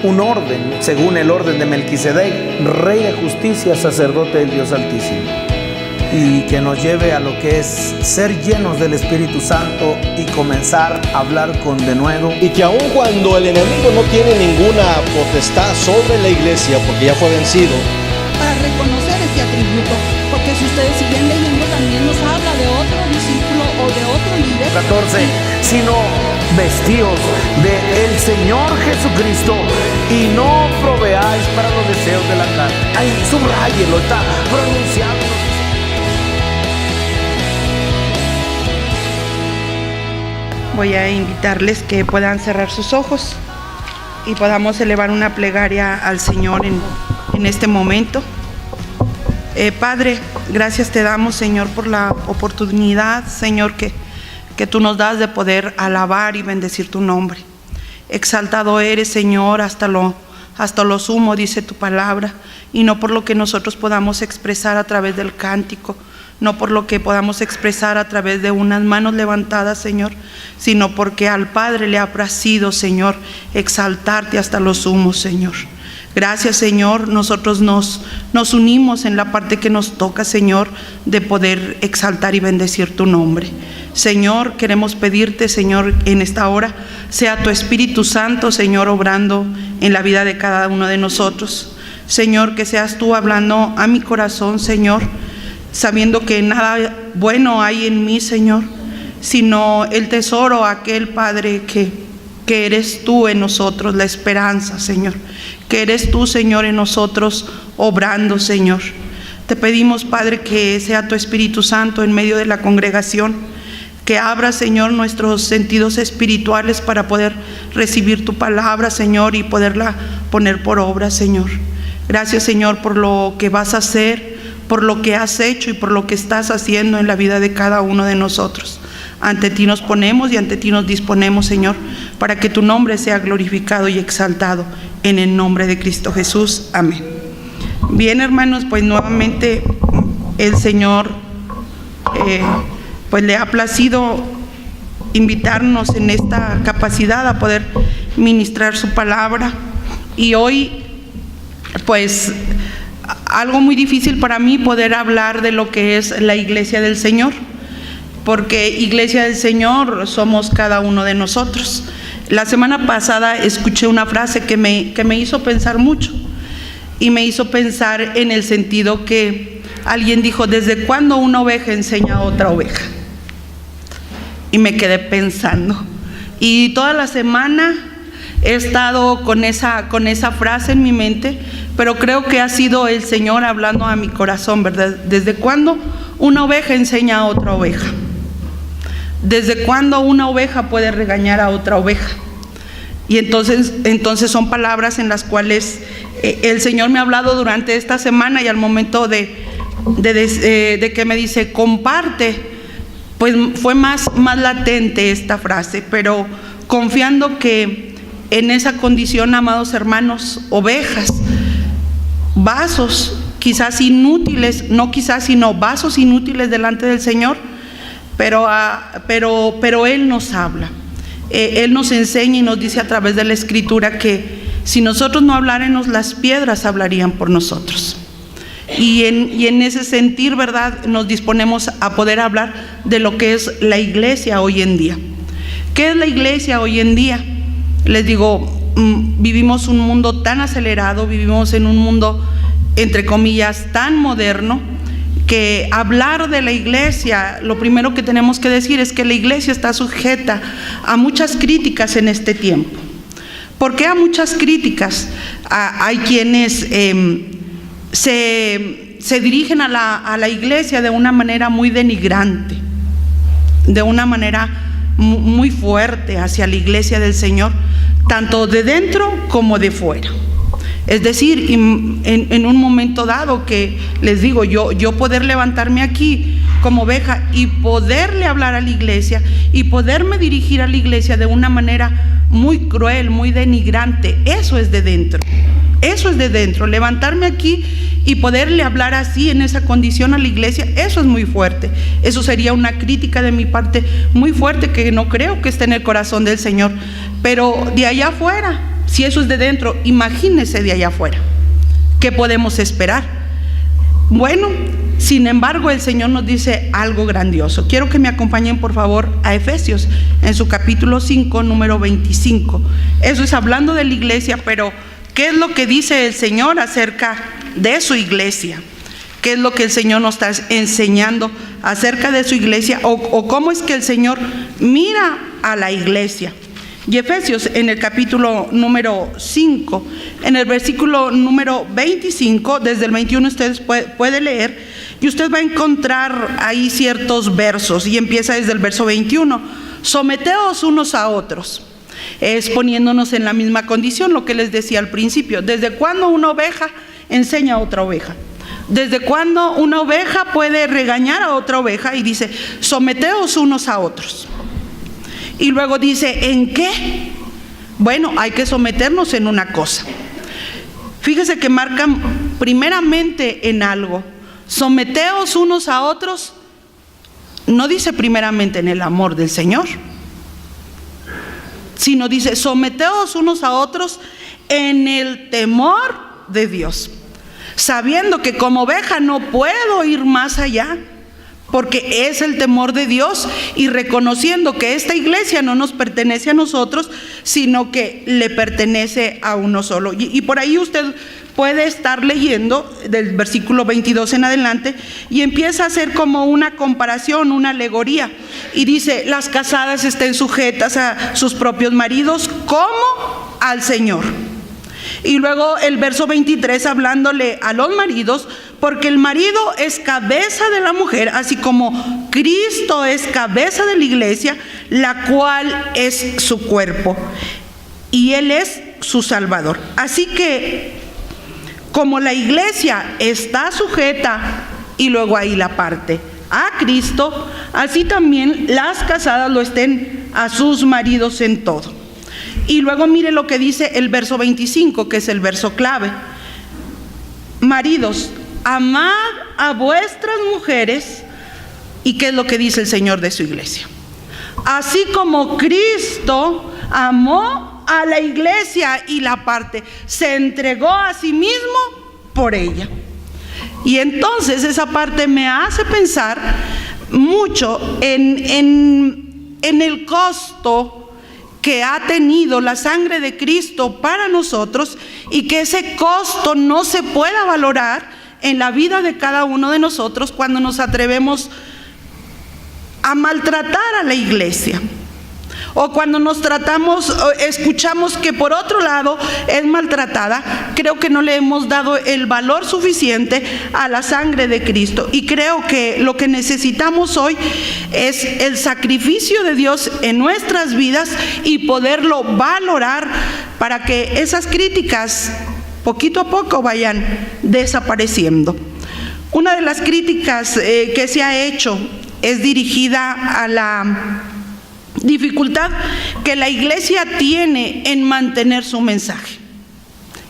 un orden, según el orden de Melquisedec, rey de justicia, sacerdote del Dios Altísimo. Y que nos lleve a lo que es ser llenos del Espíritu Santo y comenzar a hablar con denuedo. Y que aun cuando el enemigo no tiene ninguna potestad sobre la iglesia, porque ya fue vencido, para reconocer este atributo, porque si ustedes siguen leyendo también nos habla de otro discípulo o de otro líder. 14, sino vestidos del Señor Jesucristo y no proveáis para los deseos de la carne. Ahí subráyelo, está pronunciado. Voy a invitarles que puedan cerrar sus ojos y podamos elevar una plegaria al Señor en este momento. Padre, gracias te damos, Señor, por la oportunidad, Señor, que tú nos das de poder alabar y bendecir tu nombre. Exaltado eres, Señor, hasta lo sumo, dice tu palabra, y no por lo que nosotros podamos expresar a través del cántico, no por lo que podamos expresar a través de unas manos levantadas, Señor, sino porque al Padre le ha placido, Señor, exaltarte hasta lo sumo, Señor. Gracias, Señor, nosotros nos unimos en la parte que nos toca, Señor, de poder exaltar y bendecir tu nombre. Señor, queremos pedirte, Señor, en esta hora, sea tu Espíritu Santo, Señor, obrando en la vida de cada uno de nosotros. Señor, que seas tú hablando a mi corazón, Señor, sabiendo que nada bueno hay en mí, Señor, sino el tesoro, aquel, Padre, que eres tú en nosotros, la esperanza, Señor, que eres tú, Señor, en nosotros, obrando, Señor. Te pedimos, Padre, que sea tu Espíritu Santo en medio de la congregación, que abra, Señor, nuestros sentidos espirituales para poder recibir tu palabra, Señor, y poderla poner por obra, Señor. Gracias, Señor, por lo que vas a hacer, por lo que has hecho y por lo que estás haciendo en la vida de cada uno de nosotros. Ante ti nos ponemos y ante ti nos disponemos, Señor, para que tu nombre sea glorificado y exaltado en el nombre de Cristo Jesús. Amén. Bien, hermanos, pues nuevamente el Señor pues le ha placido invitarnos en esta capacidad a poder ministrar su palabra. Y hoy, pues, algo muy difícil para mí poder hablar de lo que es la iglesia del Señor, porque iglesia del Señor somos cada uno de nosotros. La semana pasada escuché una frase que me hizo pensar mucho, y me hizo pensar en el sentido que alguien dijo: ¿desde cuándo una oveja enseña a otra oveja? Y me quedé pensando, y toda la semana he estado con esa frase en mi mente, pero creo que ha sido el Señor hablando a mi corazón, ¿verdad? ¿Desde cuándo una oveja enseña a otra oveja? ¿Desde cuándo una oveja puede regañar a otra oveja? Y entonces son palabras en las cuales el Señor me ha hablado durante esta semana, y al momento de que me dice comparte, pues fue más latente esta frase, pero confiando que en esa condición, amados hermanos, ovejas, vasos quizás inútiles, no quizás, sino vasos inútiles delante del Señor, pero Él nos habla, Él nos enseña y nos dice a través de la Escritura que si nosotros no habláramos, las piedras hablarían por nosotros. Y en ese sentir, ¿verdad?, nos disponemos a poder hablar de lo que es la iglesia hoy en día. ¿Qué es la iglesia hoy en día? Les digo, vivimos un mundo tan acelerado, vivimos en un mundo, entre comillas, tan moderno, que hablar de la iglesia, lo primero que tenemos que decir es que la iglesia está sujeta a muchas críticas en este tiempo. ¿Por qué a muchas críticas? Hay quienes se dirigen a la iglesia de una manera muy denigrante, de una manera muy fuerte hacia la iglesia del Señor, tanto de dentro como de fuera. Es decir, en un momento dado que les digo, yo poder levantarme aquí como oveja y poderle hablar a la iglesia y poderme dirigir a la iglesia de una manera muy cruel, muy denigrante, eso es de dentro. Eso es de dentro. Levantarme aquí y poderle hablar así, en esa condición, a la iglesia, eso es muy fuerte. Eso sería una crítica de mi parte muy fuerte, que no creo que esté en el corazón del Señor. Pero de allá afuera, Si eso es de dentro, imagínese de allá afuera. ¿Qué podemos esperar? Bueno, sin embargo, el Señor nos dice algo grandioso. Quiero que me acompañen, por favor, a Efesios, en su capítulo 5, número 25. Eso es hablando de la iglesia, pero ¿qué es lo que dice el Señor acerca de su iglesia? ¿Qué es lo que el Señor nos está enseñando acerca de su iglesia? O cómo es que el Señor mira a la iglesia. Y Efesios, en el capítulo número 5, en el versículo número 25, desde el 21 ustedes puede leer, y usted va a encontrar ahí ciertos versos, y empieza desde el verso 21. Someteos unos a otros, es poniéndonos en la misma condición, lo que les decía al principio. ¿Desde cuándo una oveja enseña a otra oveja? ¿Desde cuándo una oveja puede regañar a otra oveja? Y dice, someteos unos a otros. Y luego dice, ¿en qué? Bueno, hay que someternos en una cosa. Fíjese que marcan primeramente en algo. Someteos unos a otros. No dice primeramente en el amor del Señor, sino dice, someteos unos a otros en el temor de Dios, sabiendo que como oveja no puedo ir más allá, porque es el temor de Dios, y reconociendo que esta iglesia no nos pertenece a nosotros, sino que le pertenece a uno solo. Y por ahí usted puede estar leyendo del versículo 22 en adelante, y empieza a hacer como una comparación, una alegoría, y dice, las casadas estén sujetas a sus propios maridos como al Señor. Y luego el verso 23 hablándole a los maridos, porque el marido es cabeza de la mujer, así como Cristo es cabeza de la iglesia, la cual es su cuerpo, y Él es su Salvador. Así que como la iglesia está sujeta, y luego ahí la parte, a Cristo, así también las casadas lo estén a sus maridos en todo. Y luego mire lo que dice el verso 25, que es el verso clave. Maridos, amad a vuestras mujeres. ¿Y qué es lo que dice el Señor de su iglesia? Así como Cristo amó a la iglesia y la parte, se entregó a sí mismo por ella. Y entonces esa parte me hace pensar mucho en el costo que ha tenido la sangre de Cristo para nosotros, y que ese costo no se pueda valorar en la vida de cada uno de nosotros cuando nos atrevemos a maltratar a la iglesia, o cuando escuchamos que por otro lado es maltratada. Creo que no le hemos dado el valor suficiente a la sangre de Cristo, y creo que lo que necesitamos hoy es el sacrificio de Dios en nuestras vidas y poderlo valorar, para que esas críticas poquito a poco vayan desapareciendo. Una de las críticas que se ha hecho es dirigida a la dificultad que la iglesia tiene en mantener su mensaje.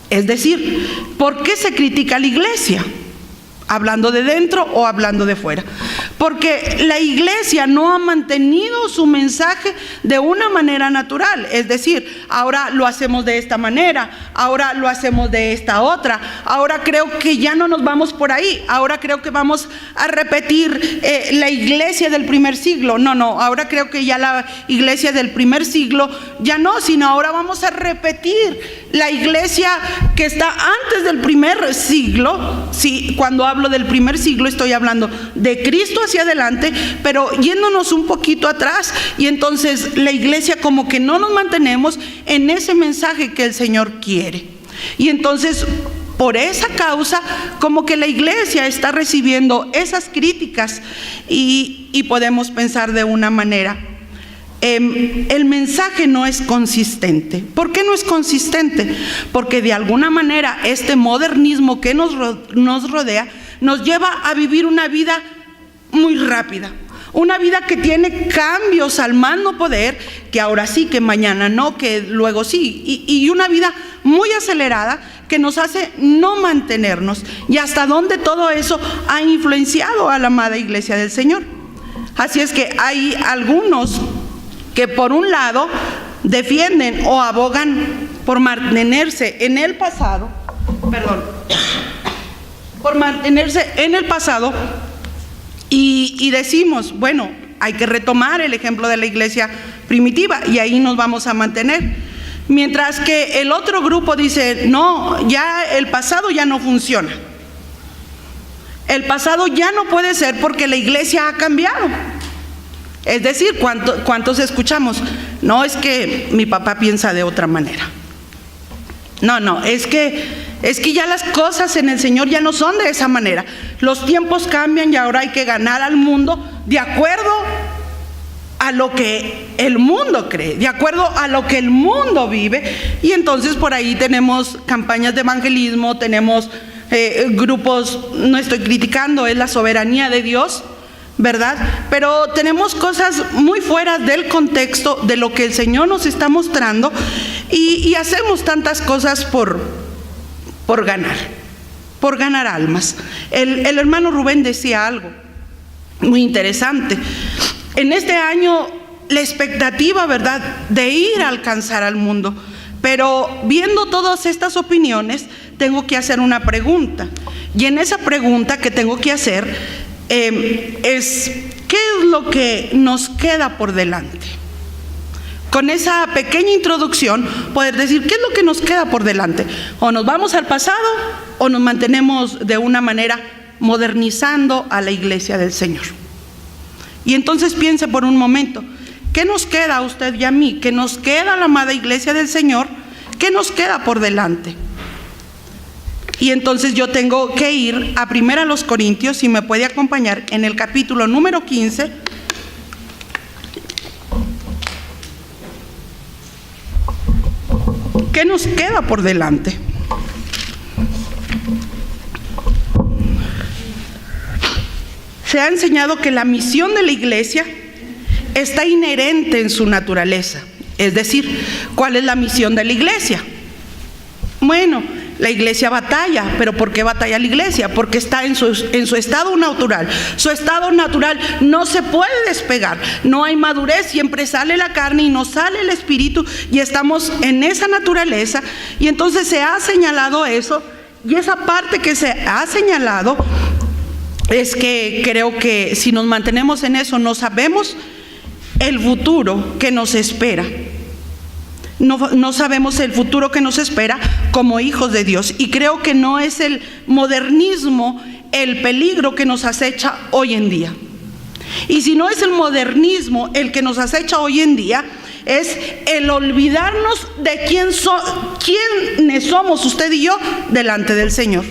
Es decir, ¿por qué se critica a la iglesia? ¿Hablando de dentro o hablando de fuera? Porque la iglesia no ha mantenido su mensaje de una manera natural. Es decir, ahora lo hacemos de esta manera, ahora lo hacemos de esta otra, ahora creo que ya no nos vamos por ahí, ahora creo que vamos a repetir la iglesia del primer siglo. No, ahora creo que ya la iglesia del primer siglo ya no, sino ahora vamos a repetir la iglesia que está antes del primer siglo. Sí, cuando hablo del primer siglo estoy hablando de Cristo hacia adelante, pero yéndonos un poquito atrás, y entonces la iglesia como que no nos mantenemos en ese mensaje que el Señor quiere. Y entonces por esa causa como que la iglesia está recibiendo esas críticas, y podemos pensar de una manera, el mensaje no es consistente. ¿Por qué no es consistente? Porque de alguna manera este modernismo que nos rodea nos lleva a vivir una vida muy rápida, una vida que tiene cambios al más no poder, que ahora sí, que mañana no, que luego sí, y una vida muy acelerada que nos hace no mantenernos, y hasta dónde todo eso ha influenciado a la amada iglesia del Señor. Así es que hay algunos que por un lado defienden o abogan por mantenerse en el pasado, y decimos, bueno, hay que retomar el ejemplo de la iglesia primitiva y ahí nos vamos a mantener. Mientras que el otro grupo dice, no, ya el pasado ya no funciona. El pasado ya no puede ser porque la iglesia ha cambiado. Es decir, ¿cuántos escuchamos? No, es que mi papá piensa de otra manera. No, es que ya las cosas en el Señor ya no son de esa manera. Los tiempos cambian y ahora hay que ganar al mundo de acuerdo a lo que el mundo cree, de acuerdo a lo que el mundo vive. Y entonces por ahí tenemos campañas de evangelismo, tenemos grupos, no estoy criticando, es la soberanía de Dios, ¿verdad? Pero tenemos cosas muy fuera del contexto de lo que el Señor nos está mostrando y hacemos tantas cosas por ganar almas. El hermano Rubén decía algo muy interesante. En este año la expectativa, ¿verdad?, de ir a alcanzar al mundo, pero viendo todas estas opiniones tengo que hacer una pregunta, y en esa pregunta que tengo que hacer es ¿qué es lo que nos queda por delante? Con esa pequeña introducción poder decir ¿qué es lo que nos queda por delante? O nos vamos al pasado o nos mantenemos de una manera modernizando a la iglesia del Señor. Y entonces piense por un momento, ¿qué nos queda a usted y a mí? ¿Qué nos queda a la amada iglesia del Señor? ¿Qué nos queda por delante? Y entonces yo tengo que ir a 1 Corintios, si me puede acompañar, en el capítulo número 15. ¿Qué nos queda por delante? Se ha enseñado que la misión de la iglesia está inherente en su naturaleza. Es decir, ¿cuál es la misión de la iglesia? Bueno, la iglesia batalla, pero ¿por qué batalla la iglesia? Porque está en su estado natural. Su estado natural no se puede despegar, no hay madurez, siempre sale la carne y no sale el espíritu, y estamos en esa naturaleza. Y entonces se ha señalado eso, y esa parte que se ha señalado es que creo que si nos mantenemos en eso no sabemos el futuro que nos espera. No sabemos el futuro que nos espera como hijos de Dios, y creo que no es el modernismo el peligro que nos acecha hoy en día. Y si no es el modernismo el que nos acecha hoy en día, es el olvidarnos de quiénes somos usted y yo delante del Señor.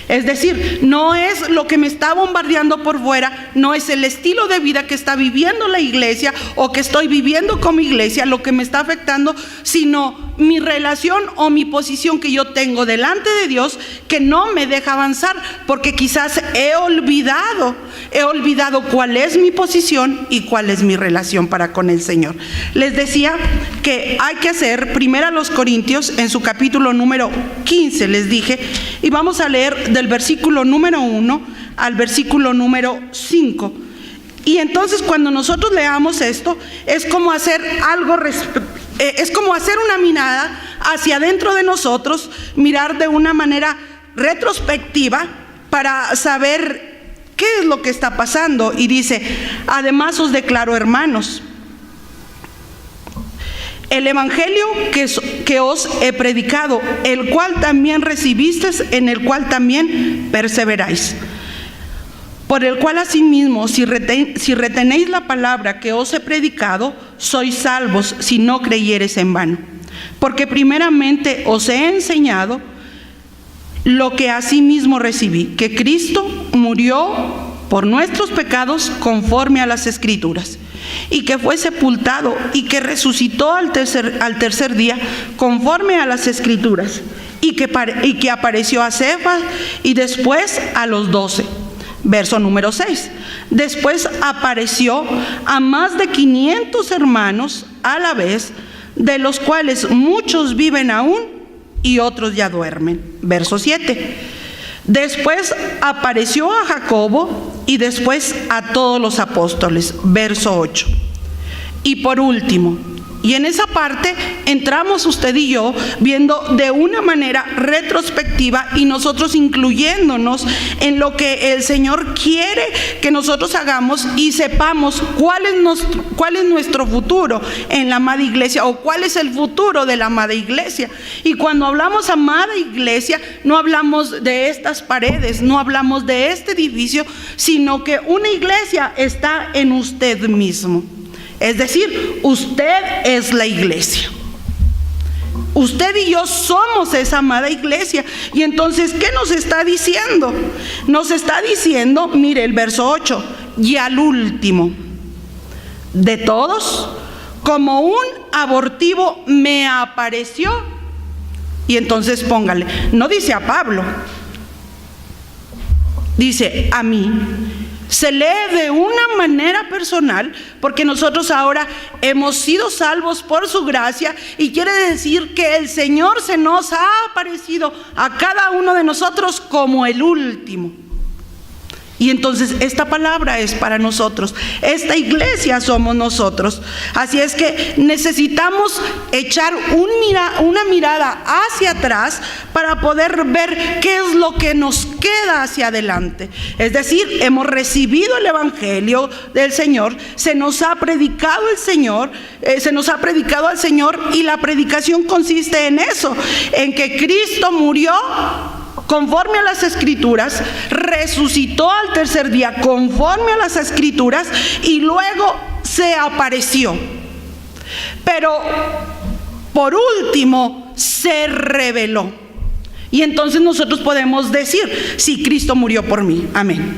Es decir, no es lo que me está bombardeando por fuera, no es el estilo de vida que está viviendo la iglesia o que estoy viviendo como iglesia lo que me está afectando, sino mi relación o mi posición que yo tengo delante de Dios, que no me deja avanzar, porque quizás he olvidado cuál es mi posición y cuál es mi relación para con el Señor. Les decía que hay que hacer 1 Corintios en su capítulo número 15, les dije, y vamos a leer del versículo número 1 al versículo número 5. Y entonces cuando nosotros leamos esto, es como hacer una mirada hacia adentro de nosotros, mirar de una manera retrospectiva para saber qué es lo que está pasando. Y dice: además os declaro, hermanos, el evangelio que os he predicado, el cual también recibisteis, en el cual también perseveráis, por el cual asimismo, si retenéis la palabra que os he predicado, sois salvos, si no creyereis en vano. Porque primeramente os he enseñado lo que asimismo recibí, que Cristo murió por nuestros pecados conforme a las Escrituras, y que fue sepultado y que resucitó al tercer día conforme a las Escrituras, y que apareció a Cefas y después a los 12. Verso número 6. Después apareció a más de 500 hermanos a la vez, de los cuales muchos viven aún y otros ya duermen. Verso 7. Después apareció a Jacobo y después a todos los apóstoles. Verso 8. Y por último, Y en esa parte entramos usted y yo viendo de una manera retrospectiva y nosotros incluyéndonos en lo que el Señor quiere que nosotros hagamos y sepamos cuál es nuestro futuro en la amada iglesia, o cuál es el futuro de la amada iglesia. Y cuando hablamos amada iglesia, no hablamos de estas paredes, no hablamos de este edificio, sino que una iglesia está en usted mismo. Es decir, usted es la iglesia. Usted y yo somos esa amada iglesia. Y entonces, ¿qué nos está diciendo? Nos está diciendo, mire el verso 8, y al último de todos, como un abortivo me apareció. Y entonces póngale, no dice a Pablo, dice a mí. Se lee de una manera personal porque nosotros ahora hemos sido salvos por su gracia, y quiere decir que el Señor se nos ha aparecido a cada uno de nosotros como el último. Y entonces esta palabra es para nosotros, esta iglesia somos nosotros. Así es que necesitamos echar una mirada hacia atrás para poder ver qué es lo que nos queda hacia adelante. Es decir, hemos recibido el evangelio del Señor, se nos ha predicado el Señor, se nos ha predicado al Señor, y la predicación consiste en eso, en que Cristo murió conforme a las Escrituras, resucitó al tercer día conforme a las Escrituras, y luego se apareció. Pero por último se reveló. Y entonces nosotros podemos decir, sí, Cristo murió por mí, amén.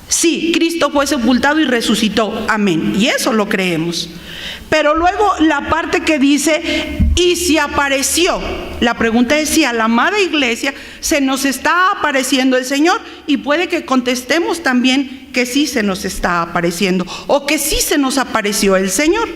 Sí, Cristo fue sepultado y resucitó, amén. Y eso lo creemos. Pero luego la parte que dice, y se apareció. La pregunta es si a la amada iglesia se nos está apareciendo el Señor, y puede que contestemos también que sí se nos está apareciendo, o que sí se nos apareció el Señor.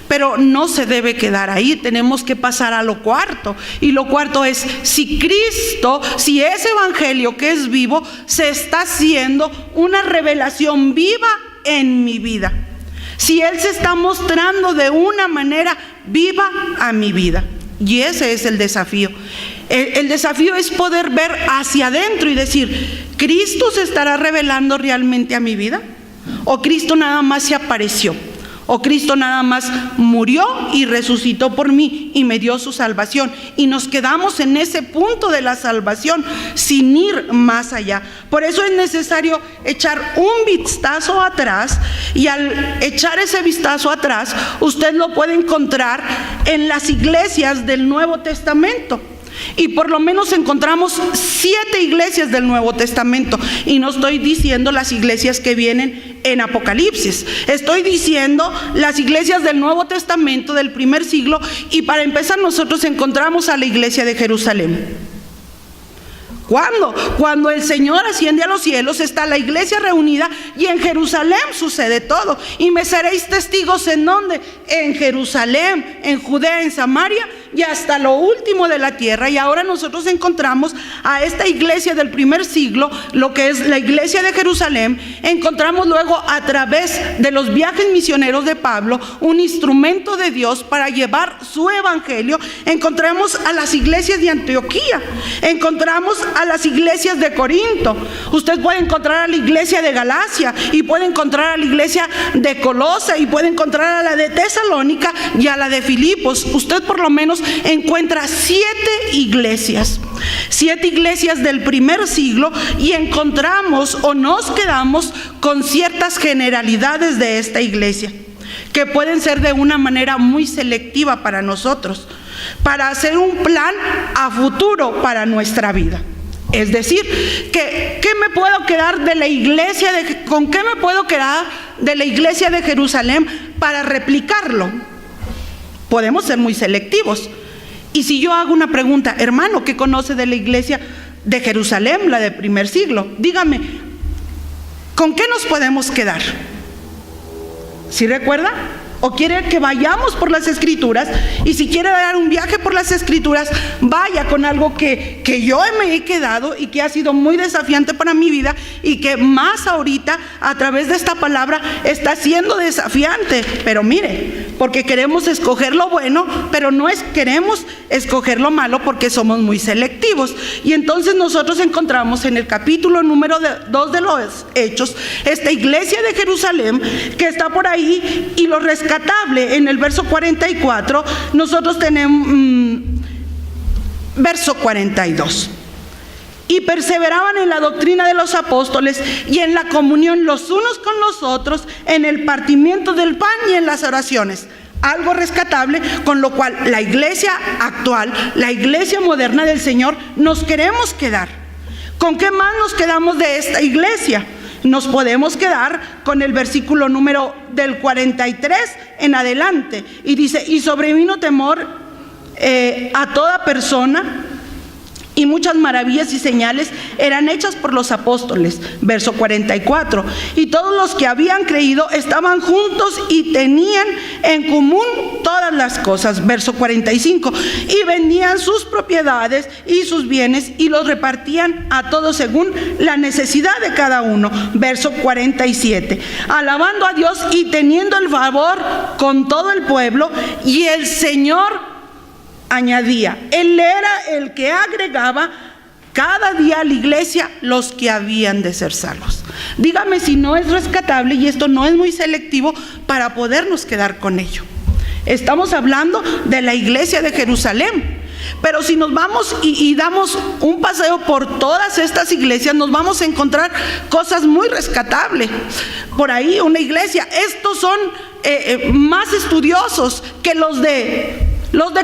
Pero no se debe quedar ahí, tenemos que pasar a lo cuarto. Y lo cuarto es, si Cristo, si ese evangelio que es vivo, se está haciendo una revelación viva en mi vida. Si Él se está mostrando de una manera viva a mi vida. Y ese es el desafío. El desafío es poder ver hacia adentro y decir, ¿Cristo se estará revelando realmente a mi vida? ¿O Cristo nada más se apareció? ¿O Cristo nada más murió y resucitó por mí y me dio su salvación? Y nos quedamos en ese punto de la salvación sin ir más allá. Por eso es necesario echar un vistazo atrás, y al echar ese vistazo atrás, usted lo puede encontrar en las iglesias del Nuevo Testamento. Y por lo menos encontramos 7 iglesias del Nuevo Testamento. Y no estoy diciendo las iglesias que vienen en Apocalipsis, estoy diciendo las iglesias del Nuevo Testamento del primer siglo. Y para empezar, nosotros encontramos a la iglesia de Jerusalén. ¿Cuándo? Cuando el Señor asciende a los cielos, está la iglesia reunida, y en Jerusalén sucede todo. Y me seréis testigos, ¿en dónde? En Jerusalén, en Judea, en Samaria y hasta lo último de la tierra. Y ahora nosotros encontramos a esta iglesia del primer siglo, lo que es la iglesia de Jerusalén. Encontramos luego, a través de los viajes misioneros de Pablo, un instrumento de Dios para llevar su evangelio. Encontramos a las iglesias de Antioquía, encontramos a las iglesias de Corinto. Usted puede encontrar a la iglesia de Galacia, y puede encontrar a la iglesia de Colosa, y puede encontrar a la de Tesalónica y a la de Filipos. Usted por lo menos encuentra 7 iglesias, 7 iglesias del primer siglo, y encontramos o nos quedamos con ciertas generalidades de esta iglesia que pueden ser de una manera muy selectiva para nosotros, para hacer un plan a futuro para nuestra vida. Es decir, ¿qué me puedo quedar de la iglesia con qué me puedo quedar de la iglesia de Jerusalén para replicarlo? Podemos ser muy selectivos. Y si yo hago una pregunta, hermano, ¿qué conoce de la iglesia de Jerusalén, la del primer siglo? Dígame, ¿con qué nos podemos quedar? ¿Sí recuerda? o quiere que vayamos por las Escrituras, y si quiere dar un viaje por las Escrituras, vaya con algo que yo me he quedado y que ha sido muy desafiante para mi vida, y que más ahorita a través de esta palabra está siendo desafiante. Pero mire, porque queremos escoger lo bueno, pero no queremos escoger lo malo, porque somos muy selectivos. Y entonces nosotros encontramos en el capítulo número 2 de los Hechos esta iglesia de Jerusalén que está por ahí, y lo rescatable en el verso 44, nosotros tenemos verso 42. Y perseveraban en la doctrina de los apóstoles y en la comunión los unos con los otros, en el partimiento del pan y en las oraciones. Algo rescatable, con lo cual la iglesia actual, la iglesia moderna del Señor, nos queremos quedar. ¿Con qué más nos quedamos de esta iglesia? Nos podemos quedar con el versículo número del 43 en adelante, y dice: y sobrevino temor a toda persona, y muchas maravillas y señales eran hechas por los apóstoles. Verso 44. Y todos los que habían creído estaban juntos y tenían en común todas las cosas. Verso 45. Y vendían sus propiedades y sus bienes y los repartían a todos según la necesidad de cada uno. Verso 47. Alabando a Dios y teniendo el favor con todo el pueblo, y el Señor añadía. Él era el que agregaba cada día a la iglesia los que habían de ser salvos. Dígame si no es rescatable, y esto no es muy selectivo para podernos quedar con ello. Estamos hablando de la iglesia de Jerusalén, pero si nos vamos y damos un paseo por todas estas iglesias, nos vamos a encontrar cosas muy rescatables. Por ahí una iglesia, estos son más estudiosos que los de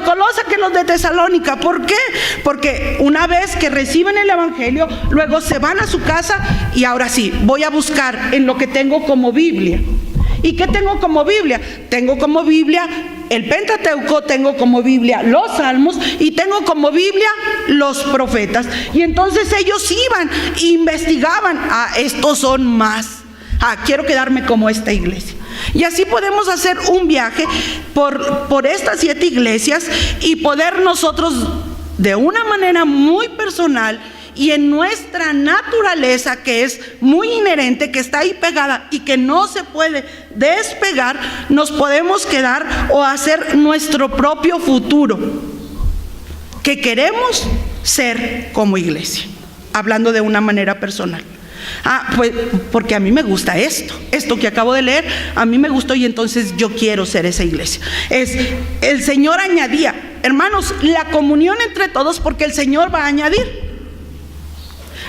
Colosa, que los de Tesalónica. ¿Por qué? Porque una vez que reciben el evangelio, luego se van a su casa y ahora sí, voy a buscar en lo que tengo como Biblia. ¿Y qué tengo como Biblia? Tengo como Biblia el Pentateuco, tengo como Biblia los Salmos y tengo como Biblia los profetas. Y entonces ellos iban e investigaban. Estos son más. Quiero quedarme como esta iglesia. Y así podemos hacer un viaje por estas 7 iglesias y poder nosotros, de una manera muy personal y en nuestra naturaleza, que es muy inherente, que está ahí pegada y que no se puede despegar, nos podemos quedar o hacer nuestro propio futuro que queremos ser como iglesia, hablando de una manera personal. Pues porque a mí me gusta esto que acabo de leer, a mí me gustó, y entonces yo quiero ser esa iglesia. El Señor añadía, hermanos, la comunión entre todos, porque el Señor va a añadir.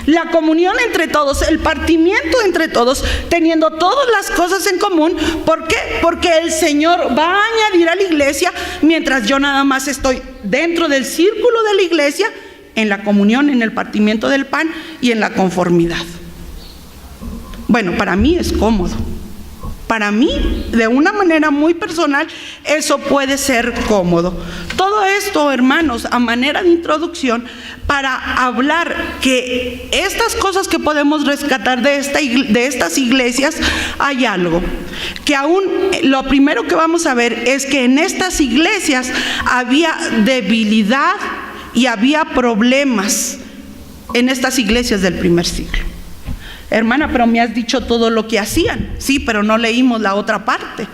La comunión entre todos, el partimiento entre todos, teniendo todas las cosas en común. ¿Por qué? Porque el Señor va a añadir a la iglesia, mientras yo nada más estoy dentro del círculo de la iglesia, en la comunión, en el partimiento del pan y en la conformidad. Bueno, para mí es cómodo. Para mí, de una manera muy personal, eso puede ser cómodo. Todo esto, hermanos, a manera de introducción, para hablar que estas cosas que podemos rescatar de estas iglesias, hay algo. Que aún lo primero que vamos a ver es que en estas iglesias había debilidad y había problemas en estas iglesias del primer siglo. Hermana, pero me has dicho todo lo que hacían. Sí, pero no leímos la otra parte.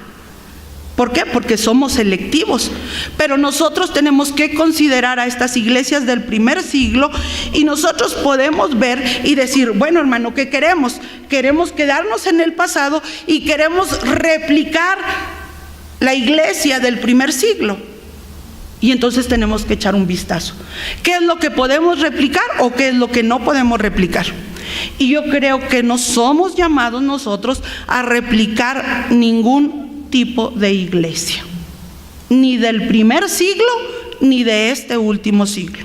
¿Por qué? Porque somos selectivos. Pero nosotros tenemos que considerar a estas iglesias del primer siglo, y nosotros podemos ver y decir, bueno, hermano, ¿qué queremos? Queremos quedarnos en el pasado y queremos replicar la iglesia del primer siglo. Y entonces tenemos que echar un vistazo. ¿Qué es lo que podemos replicar o qué es lo que no podemos replicar? Y yo creo que no somos llamados nosotros a replicar ningún tipo de iglesia, ni del primer siglo ni de este último siglo,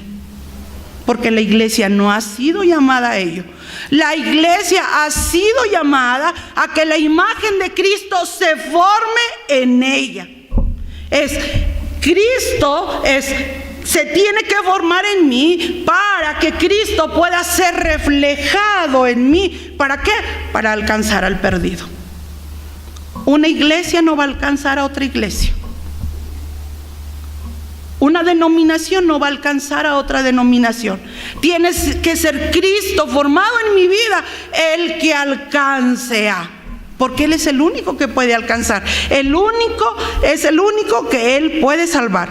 porque la iglesia no ha sido llamada a ello. La iglesia ha sido llamada a que la imagen de Cristo se forme en ella. Cristo se tiene que formar en mí para que Cristo pueda ser reflejado en mí. ¿Para qué? Para alcanzar al perdido. Una iglesia no va a alcanzar a otra iglesia. Una denominación no va a alcanzar a otra denominación. Tienes que ser Cristo formado en mi vida el que alcance a. Porque Él es el único que puede alcanzar. Es el único que Él puede salvar.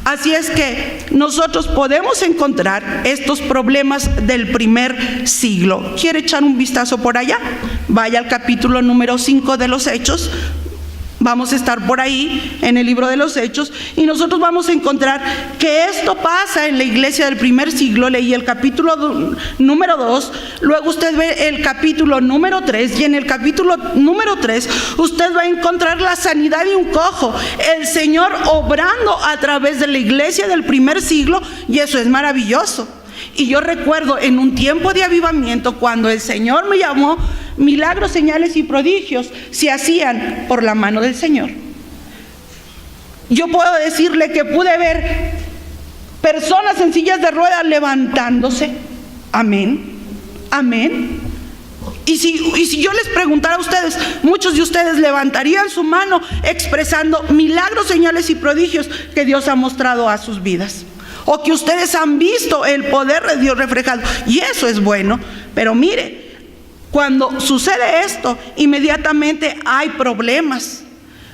Así es que nosotros podemos encontrar estos problemas del primer siglo. ¿Quiere echar un vistazo por allá? Vaya al capítulo número 5 de los Hechos. Vamos a estar por ahí en el libro de los Hechos y nosotros vamos a encontrar que esto pasa en la iglesia del primer siglo. Leí el capítulo número 2, luego usted ve el capítulo número 3 y en el capítulo número 3 usted va a encontrar la sanidad de un cojo, el Señor obrando a través de la iglesia del primer siglo, y eso es maravilloso. Y yo recuerdo en un tiempo de avivamiento, cuando el Señor me llamó, milagros, señales y prodigios se hacían por la mano del Señor. Yo puedo decirle que pude ver personas en sillas de ruedas levantándose. Amén, amén. Y si yo les preguntara a ustedes, muchos de ustedes levantarían su mano expresando milagros, señales y prodigios que Dios ha mostrado a sus vidas, o que ustedes han visto el poder de Dios reflejado, y eso es bueno. Pero mire, cuando sucede esto, inmediatamente hay problemas.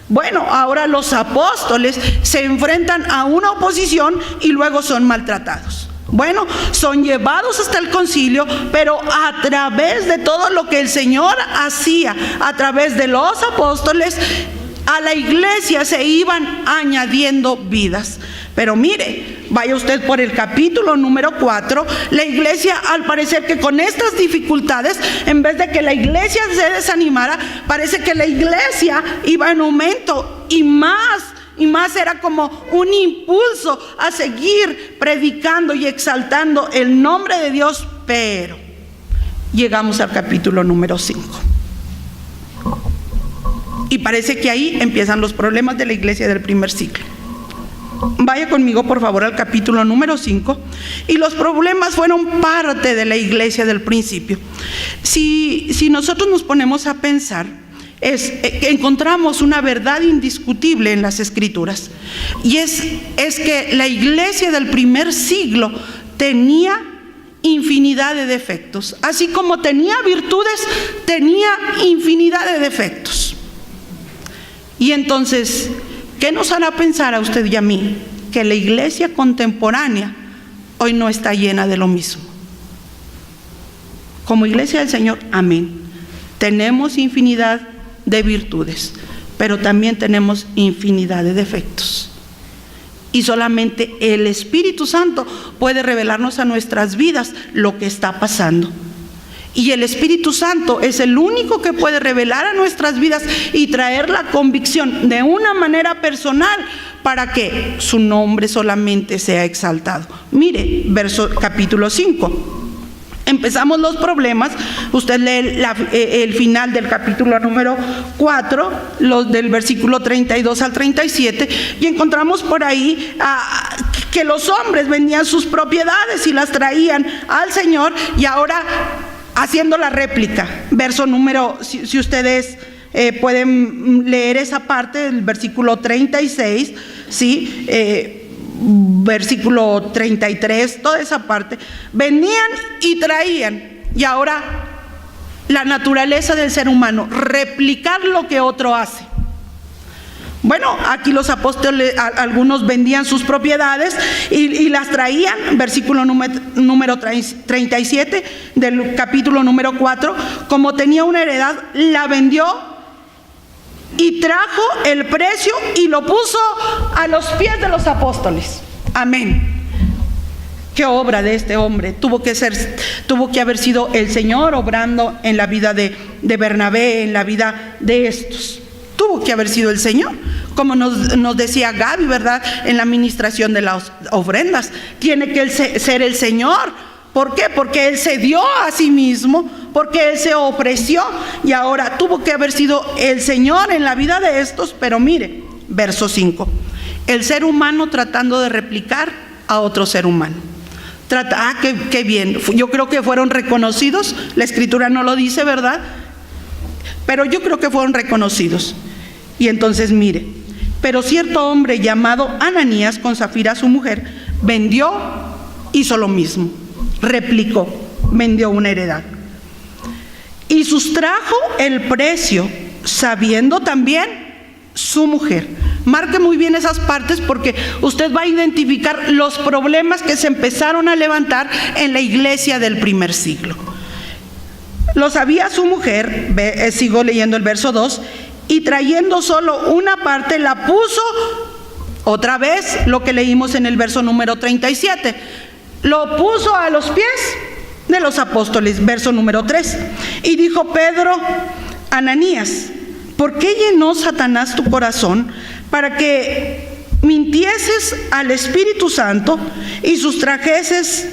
Bueno, ahora los apóstoles se enfrentan a una oposición y luego son maltratados. Bueno, son llevados hasta el concilio, pero a través de todo lo que el Señor hacía, a través de los apóstoles, a la iglesia se iban añadiendo vidas. Pero mire, vaya usted por el capítulo número 4, la iglesia, al parecer que con estas dificultades, en vez de que la iglesia se desanimara, parece que la iglesia iba en aumento y más era como un impulso a seguir predicando y exaltando el nombre de Dios. Pero llegamos al capítulo número 5. Y parece que ahí empiezan los problemas de la iglesia del primer siglo. Vaya conmigo por favor al capítulo número 5. Y los problemas fueron parte de la iglesia del principio. Si nosotros nos ponemos a pensar, encontramos una verdad indiscutible en las Escrituras. Y es que la iglesia del primer siglo tenía infinidad de defectos. Así como tenía virtudes, tenía infinidad de defectos. Y entonces, ¿qué nos hará pensar a usted y a mí? Que la iglesia contemporánea hoy no está llena de lo mismo. Como iglesia del Señor, amén, tenemos infinidad de virtudes, pero también tenemos infinidad de defectos. Y solamente el Espíritu Santo puede revelarnos a nuestras vidas lo que está pasando. Y el Espíritu Santo es el único que puede revelar a nuestras vidas y traer la convicción de una manera personal para que su nombre solamente sea exaltado. Mire, capítulo 5. Empezamos los problemas. Usted lee el final del capítulo número 4, del versículo 32 al 37, y encontramos por ahí que los hombres vendían sus propiedades y las traían al Señor, y ahora haciendo la réplica. Verso número, si ustedes pueden leer esa parte del versículo 36, ¿sí? Versículo 33, toda esa parte. Vendían y traían, y ahora la naturaleza del ser humano, replicar lo que otro hace. Bueno, aquí los apóstoles, algunos vendían sus propiedades y las traían. Versículo número 37 del capítulo número 4. Como tenía una heredad, la vendió y trajo el precio y lo puso a los pies de los apóstoles. Amén. Qué obra de este hombre. Tuvo que haber sido el Señor obrando en la vida de Bernabé, en la vida de estos. Tuvo que haber sido el Señor, como nos decía Gaby, ¿verdad? En la administración de las ofrendas. Tiene que ser el Señor. ¿Por qué? Porque Él se dio a sí mismo, porque Él se ofreció, y ahora tuvo que haber sido el Señor en la vida de estos. Pero mire, verso 5. El ser humano tratando de replicar a otro ser humano. Qué bien. Yo creo que fueron reconocidos. La Escritura no lo dice, ¿verdad? pero yo creo que fueron reconocidos. Y entonces mire, pero cierto hombre llamado Ananías, con Zafira su mujer, vendió, hizo lo mismo, replicó, vendió una heredad y sustrajo el precio, sabiendo también su mujer. Marque muy bien esas partes, porque usted va a identificar los problemas que se empezaron a levantar en la iglesia del primer siglo. Lo sabía su mujer, sigo leyendo el verso 2, y trayendo solo una parte la puso, otra vez lo que leímos en el verso número 37, lo puso a los pies de los apóstoles, verso número 3. Y dijo Pedro, Ananías, ¿por qué llenó Satanás tu corazón para que mintieses al Espíritu Santo y sustrajeses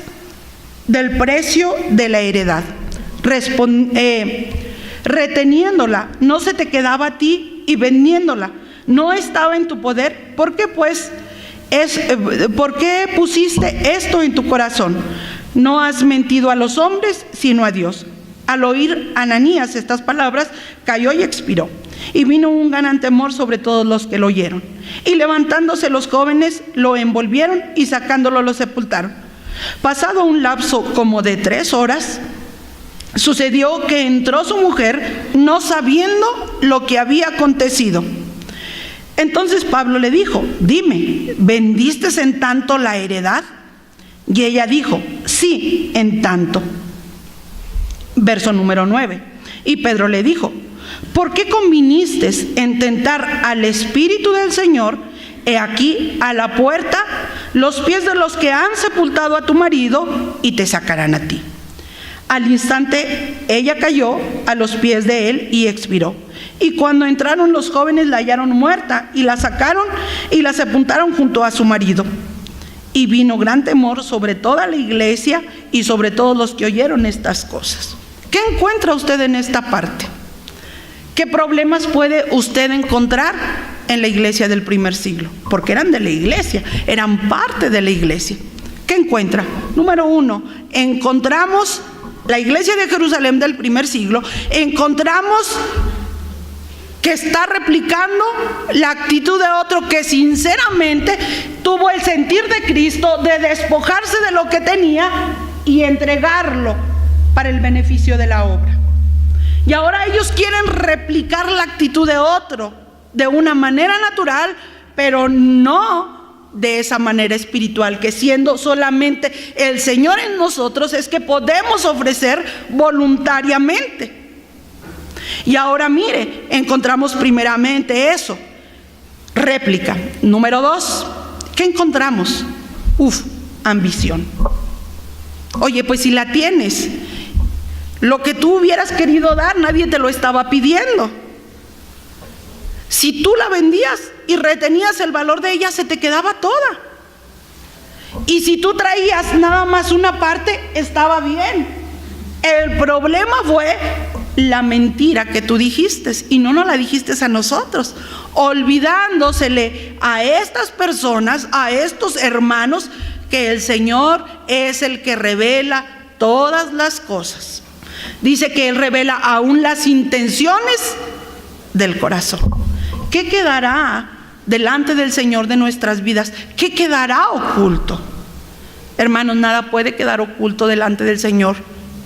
del precio de la heredad? Reteniéndola, no se te quedaba a ti, y vendiéndola, no estaba en tu poder. ¿Por qué pues por qué pusiste esto en tu corazón? No has mentido a los hombres, sino a Dios. Al oír Ananías estas palabras, cayó y expiró. Y vino un gran temor sobre todos los que lo oyeron. Y levantándose los jóvenes, lo envolvieron y sacándolo lo sepultaron. Pasado un lapso como de 3 horas, sucedió que entró su mujer, no sabiendo lo que había acontecido. Entonces Pablo le dijo, dime, ¿vendiste en tanto la heredad? Y ella dijo, sí, en tanto. Verso número 9. Y Pedro le dijo, ¿por qué conviniste en tentar al Espíritu del Señor? He aquí a la puerta los pies de los que han sepultado a tu marido, y te sacarán a ti. Al instante ella cayó a los pies de él y expiró. Y cuando entraron los jóvenes la hallaron muerta, y la sacaron y la sepultaron junto a su marido. Y vino gran temor sobre toda la iglesia y sobre todos los que oyeron estas cosas. ¿Qué encuentra usted en esta parte? ¿Qué problemas puede usted encontrar en la iglesia del primer siglo? Porque eran de la iglesia, eran parte de la iglesia. ¿Qué encuentra? Número 1, encontramos la iglesia de Jerusalén del primer siglo, encontramos que está replicando la actitud de otro que sinceramente tuvo el sentir de Cristo de despojarse de lo que tenía y entregarlo para el beneficio de la obra. Y ahora ellos quieren replicar la actitud de otro de una manera natural, pero no de esa manera espiritual, que siendo solamente el Señor en nosotros es que podemos ofrecer voluntariamente. Y ahora mire, encontramos primeramente eso, réplica. Número 2, ¿qué encontramos? Ambición. Oye, pues si la tienes, lo que tú hubieras querido dar, nadie te lo estaba pidiendo. Si tú la vendías y retenías el valor de ella, se te quedaba toda. Y si tú traías nada más una parte, estaba bien. El problema fue la mentira que tú dijiste, y no nos la dijiste a nosotros, olvidándosele a estas personas, a estos hermanos, que el Señor es el que revela todas las cosas. Dice que Él revela aún las intenciones del corazón. ¿Qué quedará delante del Señor de nuestras vidas? ¿Qué quedará oculto? Hermanos, nada puede quedar oculto delante del Señor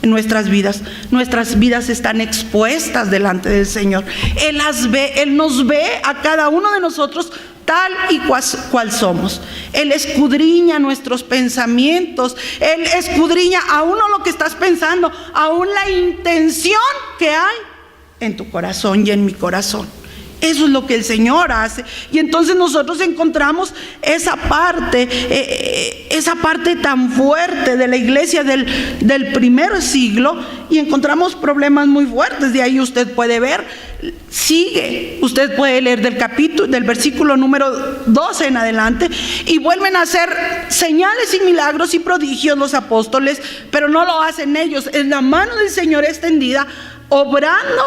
en nuestras vidas. Nuestras vidas están expuestas delante del Señor. Él las ve, Él nos ve a cada uno de nosotros tal y cual somos. Él escudriña nuestros pensamientos, Él escudriña aún lo que estás pensando, aún la intención que hay en tu corazón y en mi corazón. Eso es lo que el Señor hace. Y entonces nosotros encontramos esa parte tan fuerte de la iglesia del primer siglo, y encontramos problemas muy fuertes. De ahí usted puede ver, usted puede leer del versículo número 12 en adelante, y vuelven a hacer señales y milagros y prodigios los apóstoles, pero no lo hacen ellos, es la mano del Señor extendida, obrando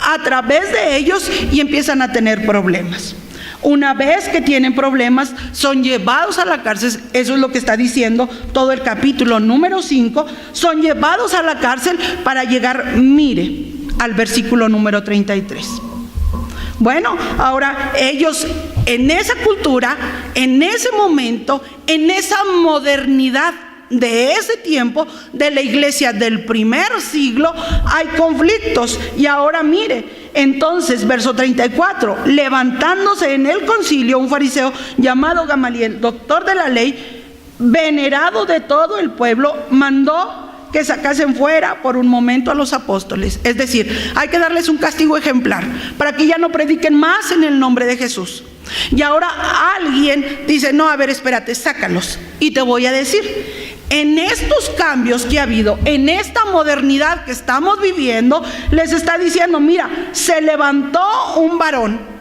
a través de ellos, y empiezan a tener problemas. Una vez que tienen problemas, son llevados a la cárcel. Eso es lo que está diciendo todo el capítulo número 5. Son llevados a la cárcel para llegar, mire, al versículo número 33. Bueno, ahora ellos en esa cultura, en ese momento, en esa modernidad de ese tiempo, de la iglesia del primer siglo, hay conflictos. Y ahora mire, entonces, verso 34, levantándose en el concilio un fariseo llamado Gamaliel, doctor de la ley, venerado de todo el pueblo, mandó que sacasen fuera por un momento a los apóstoles. Es decir, hay que darles un castigo ejemplar para que ya no prediquen más en el nombre de Jesús. Y ahora alguien dice, no, a ver, espérate, sácalos. Y te voy a decir, en estos cambios que ha habido, en esta modernidad que estamos viviendo, les está diciendo, mira, se levantó un varón.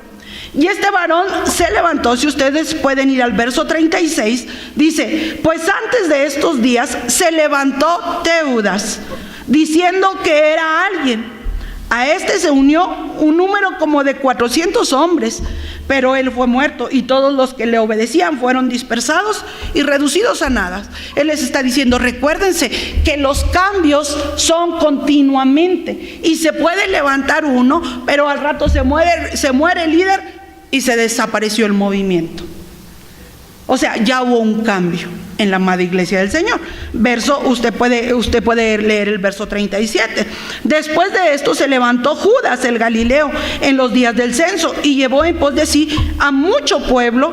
Y este varón se levantó, si ustedes pueden ir al verso 36, dice, pues antes de estos días se levantó Teudas, diciendo que era alguien. A este se unió un número como de 400 hombres, pero él fue muerto y todos los que le obedecían fueron dispersados y reducidos a nada. Él les está diciendo, recuérdense que los cambios son continuamente y se puede levantar uno, pero al rato se muere el líder y se desapareció el movimiento. O sea, ya hubo un cambio en la amada iglesia del Señor. Usted puede leer el verso 37. Después de esto se levantó Judas el Galileo en los días del censo y llevó en pos de sí a mucho pueblo.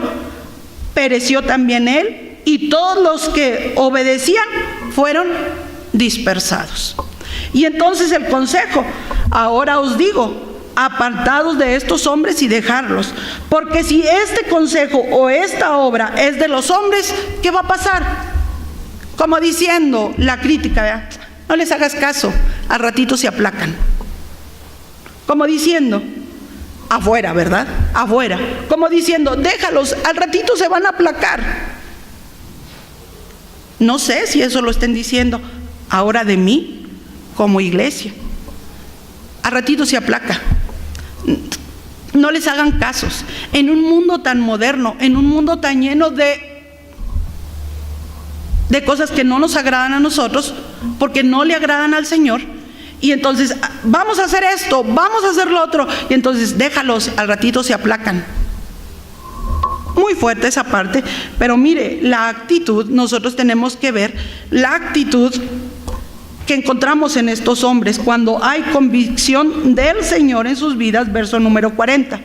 Pereció también él y todos los que obedecían fueron dispersados. Y entonces el consejo, ahora os digo, apartados de estos hombres y dejarlos, porque si este consejo o esta obra es de los hombres, ¿qué va a pasar? Como diciendo la crítica, ¿verdad? No les hagas caso, al ratito se aplacan. Como diciendo, afuera, ¿verdad? Afuera. Como diciendo, déjalos, al ratito se van a aplacar. No sé si eso lo estén diciendo ahora de mí como iglesia. Al ratito se aplaca. No les hagan casos. En un mundo tan moderno, en un mundo tan lleno de cosas que no nos agradan a nosotros, porque no le agradan al Señor, y entonces vamos a hacer esto, vamos a hacer lo otro, y entonces déjalos, al ratito se aplacan. Muy fuerte esa parte, pero mire, la actitud, nosotros tenemos que ver la actitud que encontramos en estos hombres cuando hay convicción del Señor en sus vidas. Verso número 40.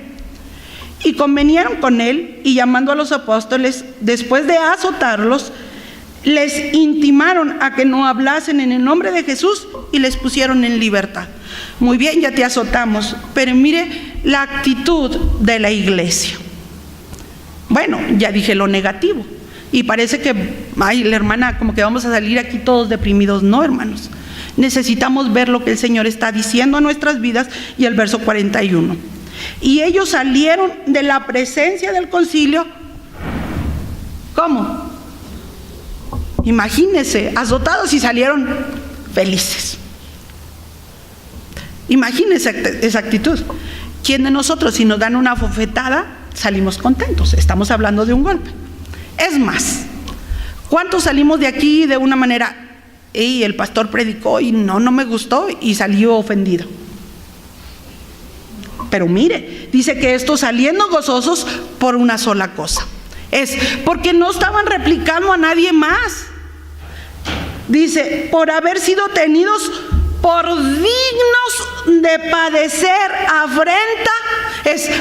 Y convenieron con él, y llamando a los apóstoles, después de azotarlos, les intimaron a que no hablasen en el nombre de Jesús y les pusieron en libertad. Muy bien, ya te azotamos, pero mire la actitud de la iglesia. Bueno, ya dije lo negativo. Y parece que, ay, la hermana, como que vamos a salir aquí todos deprimidos. No, hermanos. Necesitamos ver lo que el Señor está diciendo a nuestras vidas. Y el verso 41. Y ellos salieron de la presencia del concilio. ¿Cómo? Imagínense, azotados, y salieron felices. Imagínense esa actitud. ¿Quién de nosotros, si nos dan una bofetada, salimos contentos? Estamos hablando de un golpe. Es más, ¿cuántos salimos de aquí de una manera, y el pastor predicó y no me gustó y salió ofendido? Pero mire, dice que estos saliendo gozosos por una sola cosa. Es porque no estaban replicando a nadie más. Dice, por haber sido tenidos por dignos de padecer afrenta.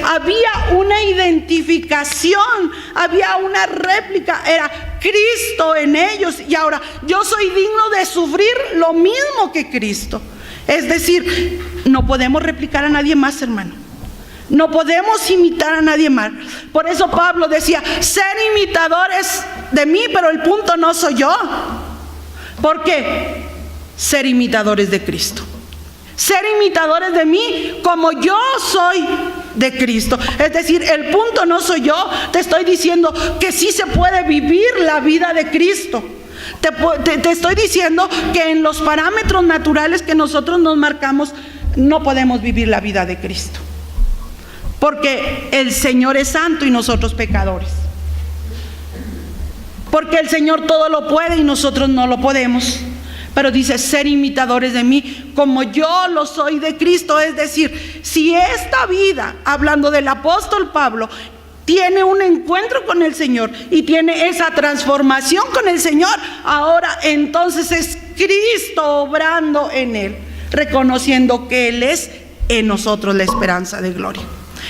Había una identificación, había una réplica, era Cristo en ellos, y ahora yo soy digno de sufrir lo mismo que Cristo. Es decir, no podemos replicar a nadie más, hermano. No podemos imitar a nadie más. Por eso Pablo decía, ser imitadores de mí, pero el punto no soy yo. ¿Por qué? Ser imitadores de Cristo. Ser imitadores de mí como yo soy de Cristo. Es decir, el punto no soy yo. Te estoy diciendo que sí se puede vivir la vida de Cristo. Te estoy diciendo que en los parámetros naturales que nosotros nos marcamos no podemos vivir la vida de Cristo, porque el Señor es santo y nosotros pecadores. Porque el Señor todo lo puede y nosotros no lo podemos. Pero dice, ser imitadores de mí, como yo lo soy de Cristo. Es decir, si esta vida, hablando del apóstol Pablo, tiene un encuentro con el Señor y tiene esa transformación con el Señor, ahora entonces es Cristo obrando en él, reconociendo que Él es en nosotros la esperanza de gloria.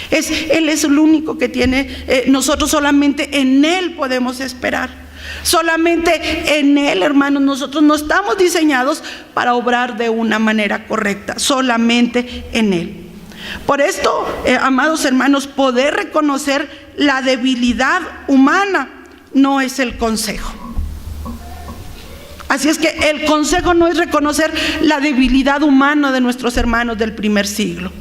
Él es el único que tiene, nosotros solamente en Él podemos esperar. Solamente en Él, hermanos, nosotros no estamos diseñados para obrar de una manera correcta, solamente en Él. Por esto, amados hermanos, poder reconocer la debilidad humana no es el consejo. Así es que el consejo no es reconocer la debilidad humana de nuestros hermanos del primer siglo.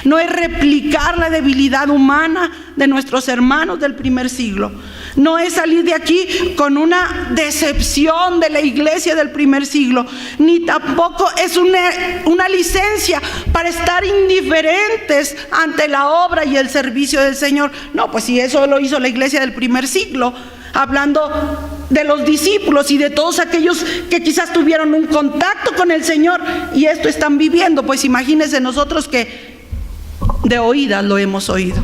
No es replicar la debilidad humana de nuestros hermanos del primer siglo. No es salir de aquí con una decepción de la iglesia del primer siglo, ni tampoco es una licencia para estar indiferentes ante la obra y el servicio del Señor. No, pues si eso lo hizo la iglesia del primer siglo, hablando de los discípulos y de todos aquellos que quizás tuvieron un contacto con el Señor y esto están viviendo, pues imagínense nosotros que de oídas lo hemos oído.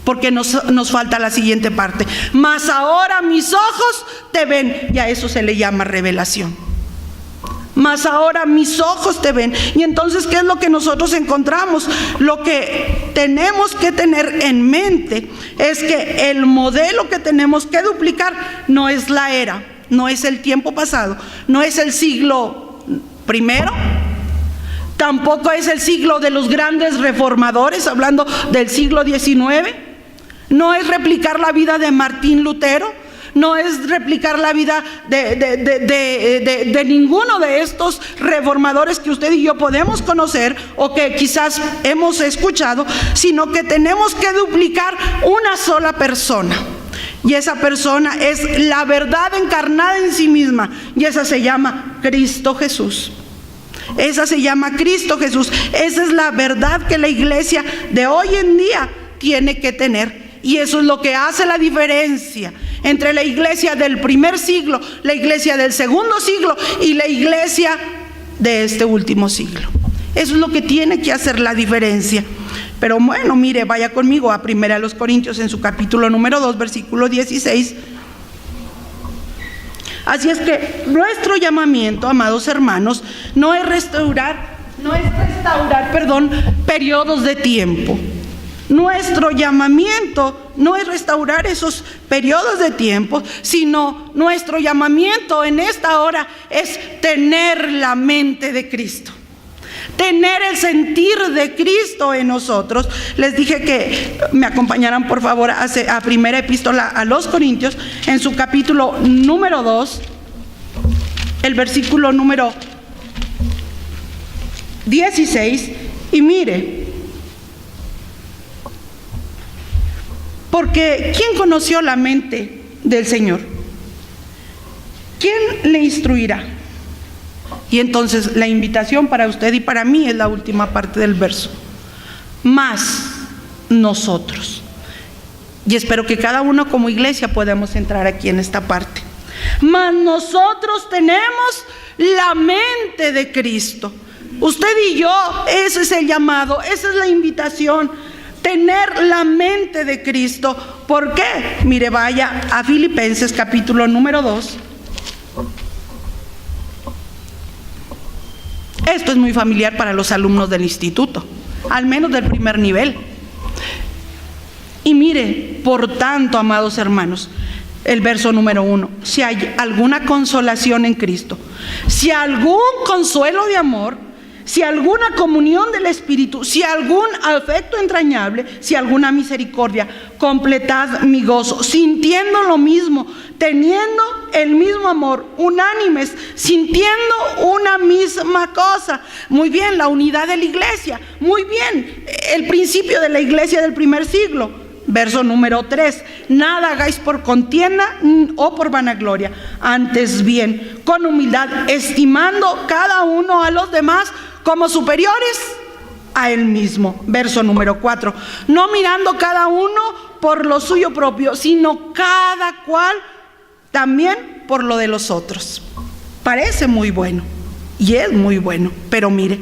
Porque nos falta la siguiente parte. Mas ahora mis ojos te ven. Y a eso se le llama revelación. Mas ahora mis ojos te ven. Y entonces, ¿qué es lo que nosotros encontramos? Lo que tenemos que tener en mente es que el modelo que tenemos que duplicar no es la era, no es el tiempo pasado, no es el siglo primero, tampoco es el siglo de los grandes reformadores, hablando del siglo XIX. No es replicar la vida de Martín Lutero, no es replicar la vida de ninguno de estos reformadores que usted y yo podemos conocer o que quizás hemos escuchado, sino que tenemos que duplicar una sola persona. Y esa persona es la verdad encarnada en sí misma, y esa se llama Cristo Jesús. Esa se llama Cristo Jesús. Esa es la verdad que la iglesia de hoy en día tiene que tener. Y eso es lo que hace la diferencia entre la iglesia del primer siglo, la iglesia del segundo siglo y la iglesia de este último siglo. Eso es lo que tiene que hacer la diferencia. Pero bueno, mire, vaya conmigo a 1 Corintios en su capítulo número 2, versículo 16. Así es que nuestro llamamiento, amados hermanos, no es restaurar periodos de tiempo. Nuestro llamamiento no es restaurar esos periodos de tiempo, sino nuestro llamamiento en esta hora es tener la mente de Cristo, tener el sentir de Cristo en nosotros. Les dije que me acompañaran por favor a primera epístola a los Corintios en su capítulo número 2, el versículo número 16, y mire. Porque ¿quién conoció la mente del Señor? ¿Quién le instruirá? Y entonces la invitación para usted y para mí es la última parte del verso. Mas nosotros. Y espero que cada uno como iglesia podamos entrar aquí en esta parte. Mas nosotros tenemos la mente de Cristo. Usted y yo, ese es el llamado, esa es la invitación. Tener la mente de Cristo. ¿Por qué? Mire, vaya a Filipenses capítulo número 2. Esto es muy familiar para los alumnos del instituto, al menos del primer nivel. Y mire, por tanto, amados hermanos, el verso número 1. Si hay alguna consolación en Cristo, si algún consuelo de amor, si alguna comunión del Espíritu, si algún afecto entrañable, si alguna misericordia, completad mi gozo, sintiendo lo mismo, teniendo el mismo amor, unánimes, sintiendo una misma cosa. Muy bien, la unidad de la iglesia. Muy bien, el principio de la iglesia del primer siglo. Verso número 3. Nada hagáis por contienda o por vanagloria, antes bien, con humildad, estimando cada uno a los demás como superiores a él mismo. Verso número 4. No mirando cada uno por lo suyo propio, sino cada cual también por lo de los otros. Parece muy bueno, y es muy bueno, pero mire,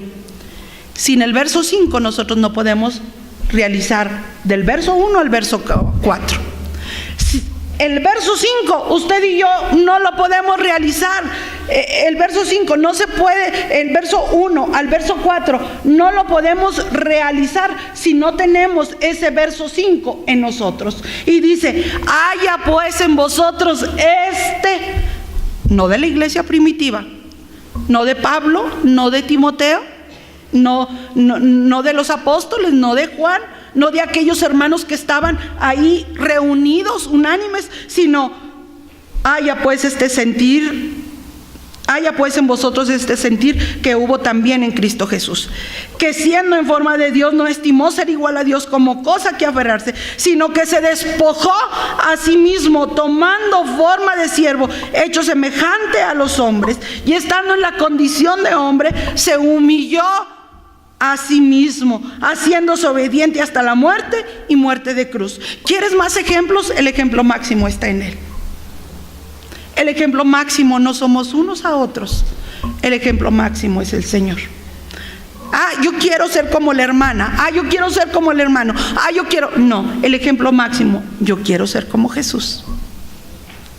sin el verso 5 nosotros no podemos realizar del verso 1 al verso 4. El verso 5, usted y yo no lo podemos realizar. El verso 5 no se puede, el verso 1 al verso 4 no lo podemos realizar si no tenemos ese verso 5 en nosotros. Y dice, haya pues en vosotros no de la iglesia primitiva, no de Pablo, no de Timoteo, no de los apóstoles, no de Juan, no de aquellos hermanos que estaban ahí reunidos, unánimes, sino haya pues en vosotros este sentir que hubo también en Cristo Jesús, que siendo en forma de Dios no estimó ser igual a Dios como cosa que aferrarse, sino que se despojó a sí mismo, tomando forma de siervo, hecho semejante a los hombres, y estando en la condición de hombre, se humilló a sí mismo, haciéndose obediente hasta la muerte y muerte de cruz. ¿Quieres más ejemplos? El ejemplo máximo está en él. El ejemplo máximo no somos unos a otros. El ejemplo máximo es el Señor. Yo quiero ser como la hermana. Yo quiero ser como el hermano. No, el ejemplo máximo, yo quiero ser como Jesús.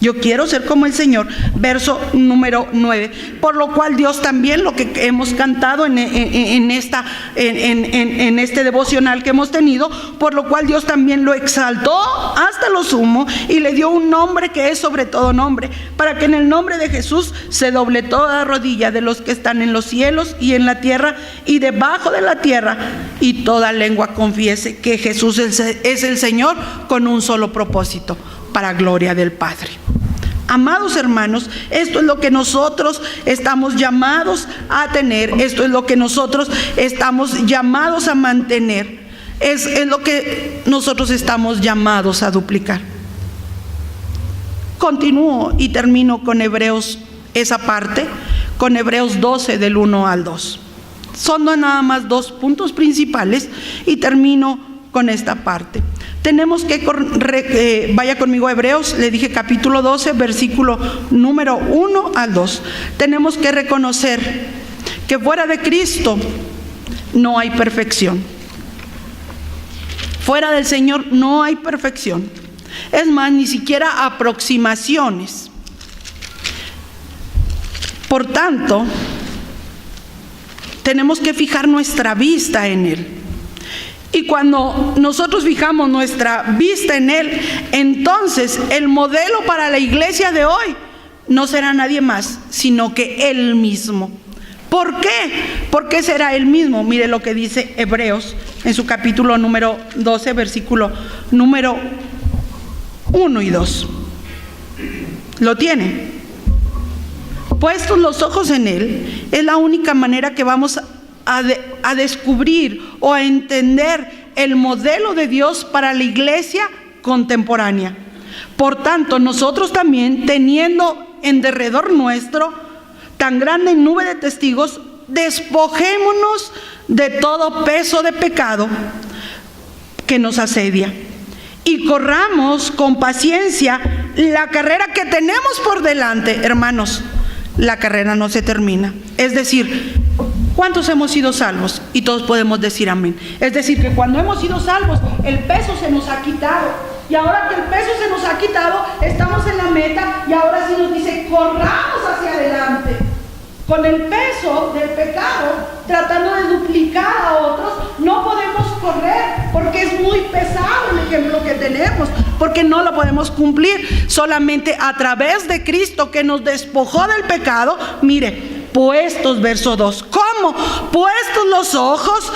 Yo quiero ser como el Señor. Verso número 9. Por lo cual Dios también, lo que hemos cantado en este devocional que hemos tenido, por lo cual Dios también lo exaltó hasta lo sumo y le dio un nombre que es sobre todo nombre, para que en el nombre de Jesús se doble toda rodilla de los que están en los cielos y en la tierra y debajo de la tierra, y toda lengua confiese que Jesús es el Señor, con un solo propósito, para gloria del Padre. Amados hermanos, esto es lo que nosotros estamos llamados a tener, esto es lo que nosotros estamos llamados a mantener, es lo que nosotros estamos llamados a duplicar. Continúo y termino con Hebreos, esa parte, con Hebreos 12 del 1 al 2. Son nada más 2 puntos principales y termino con esta parte. Tenemos que, vaya conmigo a Hebreos, le dije capítulo 12, versículo número 1 al 2. Tenemos que reconocer que fuera de Cristo no hay perfección. Fuera del Señor no hay perfección. Es más, ni siquiera aproximaciones. Por tanto, tenemos que fijar nuestra vista en Él. Y cuando nosotros fijamos nuestra vista en Él, entonces el modelo para la iglesia de hoy no será nadie más, sino que Él mismo. ¿Por qué? ¿Por qué será Él mismo? Mire lo que dice Hebreos en su capítulo número 12, versículo número 1 y 2. ¿Lo tiene? Puestos los ojos en Él, es la única manera que vamos a descubrir o a entender el modelo de Dios para la iglesia contemporánea. Por tanto, nosotros también, teniendo en derredor nuestro tan grande nube de testigos, despojémonos de todo peso de pecado que nos asedia y corramos con paciencia la carrera que tenemos por delante. Hermanos, la carrera no se termina. Es decir, ¿cuántos hemos sido salvos? Y todos podemos decir amén. Es decir, que cuando hemos sido salvos, el peso se nos ha quitado. Y ahora que el peso se nos ha quitado, estamos en la meta y ahora sí nos dice, corramos hacia adelante. Con el peso del pecado, tratando de duplicar a otros, no podemos correr porque es muy pesado el ejemplo que tenemos, porque no lo podemos cumplir. Solamente a través de Cristo, que nos despojó del pecado. Mire, puestos, verso 2. ¿Cómo? Puestos los ojos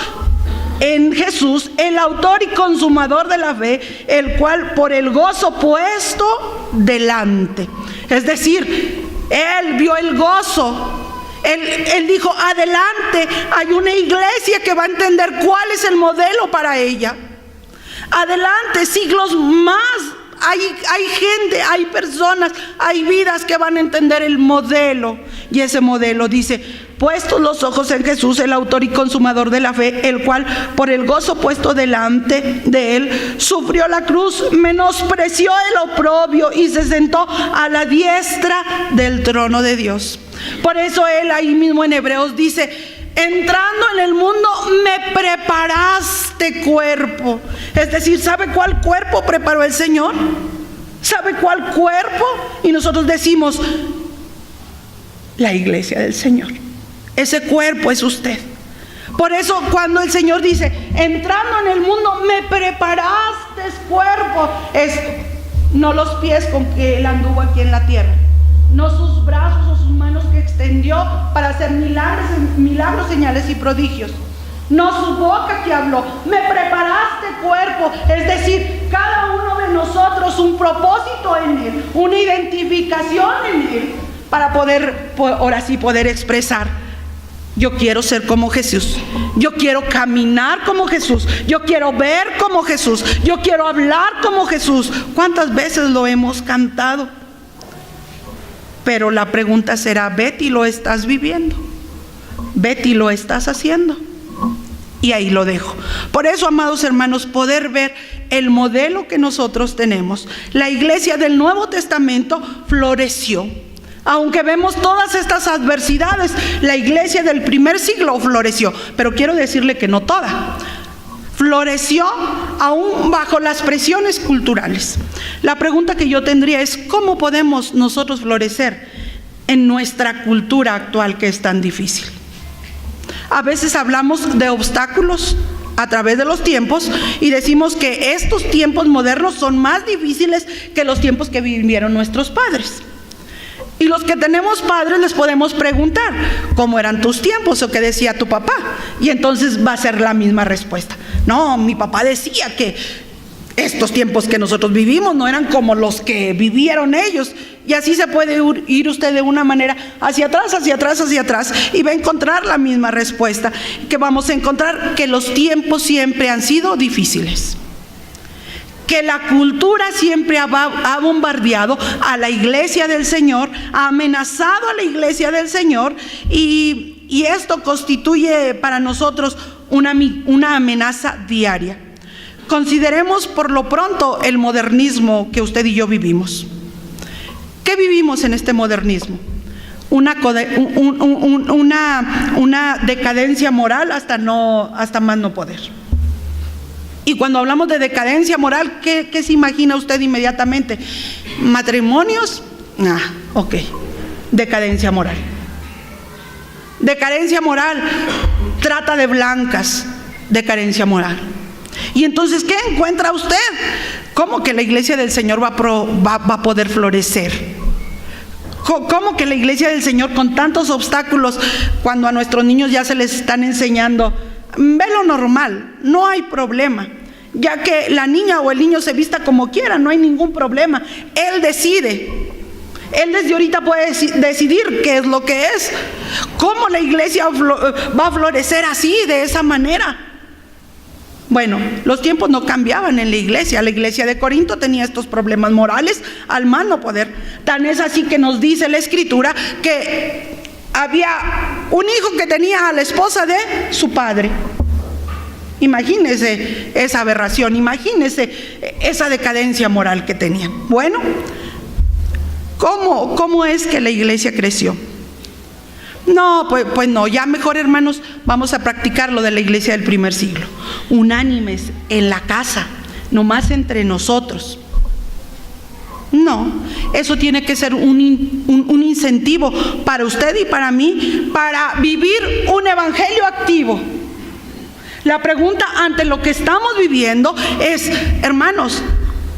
en Jesús, el autor y consumador de la fe, el cual por el gozo puesto delante. Es decir, Él vio el gozo. Él dijo, adelante, hay una iglesia que va a entender cuál es el modelo para ella. Adelante, siglos más. Hay gente, hay personas, hay vidas que van a entender el modelo Y ese modelo dice: puestos los ojos en Jesús, el autor y consumador de la fe, el cual por el gozo puesto delante de él sufrió la cruz, menospreció el oprobio y se sentó a la diestra del trono de Dios. Por eso él ahí mismo en Hebreos dice: entrando en el mundo me preparaste cuerpo. Es decir, ¿sabe cuál cuerpo preparó el Señor? ¿Sabe cuál cuerpo? Y nosotros decimos: la iglesia del Señor. Ese cuerpo es usted. Por eso cuando el Señor dice: entrando en el mundo me preparaste cuerpo, es no los pies con que él anduvo aquí en la tierra, no sus brazos o sus manos que extendió para hacer milagros, señales y prodigios, no su boca que habló. Me preparaste cuerpo, es decir, cada uno de nosotros un propósito en él, una identificación en él, para poder, ahora sí, poder expresar: yo quiero ser como Jesús, yo quiero caminar como Jesús, yo quiero ver como Jesús, yo quiero hablar como Jesús. ¿Cuántas veces lo hemos cantado? Pero la pregunta será: Betty, ¿lo estás viviendo? Betty, ¿lo estás haciendo? Y ahí lo dejo. Por eso, amados hermanos, poder ver el modelo que nosotros tenemos. La iglesia del Nuevo Testamento floreció. Aunque vemos todas estas adversidades, la iglesia del primer siglo floreció. Pero quiero decirle que no toda. Floreció aún bajo las presiones culturales. La pregunta que yo tendría es: ¿cómo podemos nosotros florecer en nuestra cultura actual que es tan difícil? A veces hablamos de obstáculos a través de los tiempos y decimos que estos tiempos modernos son más difíciles que los tiempos que vivieron nuestros padres. Y los que tenemos padres les podemos preguntar: ¿cómo eran tus tiempos? ¿O qué decía tu papá? Y entonces va a ser la misma respuesta: no, mi papá decía que estos tiempos que nosotros vivimos no eran como los que vivieron ellos. Y así se puede ir usted de una manera hacia atrás, hacia atrás, hacia atrás, y va a encontrar la misma respuesta, que vamos a encontrar que los tiempos siempre han sido difíciles, que la cultura siempre ha bombardeado a la iglesia del Señor, ha amenazado a la iglesia del Señor, y esto constituye para nosotros una amenaza diaria. Consideremos por lo pronto el modernismo que usted y yo vivimos. ¿Qué vivimos en este modernismo? Una decadencia moral hasta más no poder. Y cuando hablamos de decadencia moral, ¿qué se imagina usted inmediatamente? ¿Matrimonios? Ok. Decadencia moral. Decadencia moral. Trata de blancas. Decadencia moral. Y entonces, ¿qué encuentra usted? ¿Cómo que la iglesia del Señor va a poder florecer? ¿Cómo que la iglesia del Señor, con tantos obstáculos, cuando a nuestros niños ya se les están enseñando: ve lo normal, no hay problema, ya que la niña o el niño se vista como quiera, no hay ningún problema, él decide, él desde ahorita puede decidir qué es lo que es? ¿Cómo la iglesia va a florecer así, de esa manera? Bueno, los tiempos no cambiaban en la iglesia de Corinto tenía estos problemas morales al más no poder. Tan es así que nos dice la Escritura que había un hijo que tenía a la esposa de su padre. Imagínese esa aberración, imagínese esa decadencia moral que tenían. Bueno, ¿cómo es que la iglesia creció? No, pues no, ya mejor, hermanos, vamos a practicar lo de la iglesia del primer siglo. Unánimes en la casa, nomás entre nosotros. No, eso tiene que ser un incentivo para usted y para mí, para vivir un evangelio activo. La pregunta ante lo que estamos viviendo es: hermanos,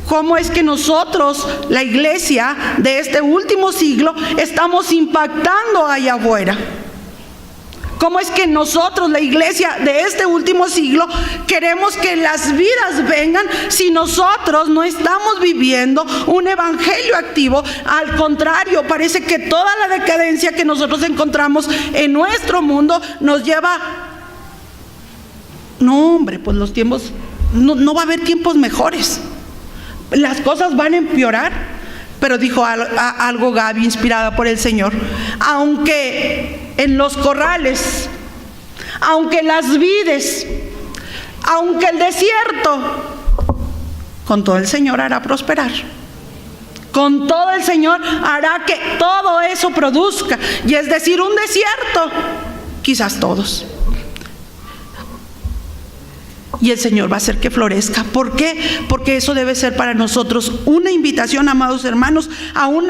¿cómo es que nosotros, la iglesia de este último siglo, estamos impactando allá afuera? ¿Cómo es que nosotros, la iglesia de este último siglo, queremos que las vidas vengan si nosotros no estamos viviendo un evangelio activo? Al contrario, parece que toda la decadencia que nosotros encontramos en nuestro mundo nos lleva... No, hombre, pues los tiempos, no va a haber tiempos mejores. Las cosas van a empeorar. Pero dijo algo Gaby, inspirada por el Señor: aunque en los corrales, aunque en las vides, aunque el desierto, con todo el Señor hará prosperar. Con todo el Señor hará que todo eso produzca. Y es decir, un desierto, quizás todos. Y el Señor va a hacer que florezca. ¿Por qué? Porque eso debe ser para nosotros una invitación, amados hermanos, a un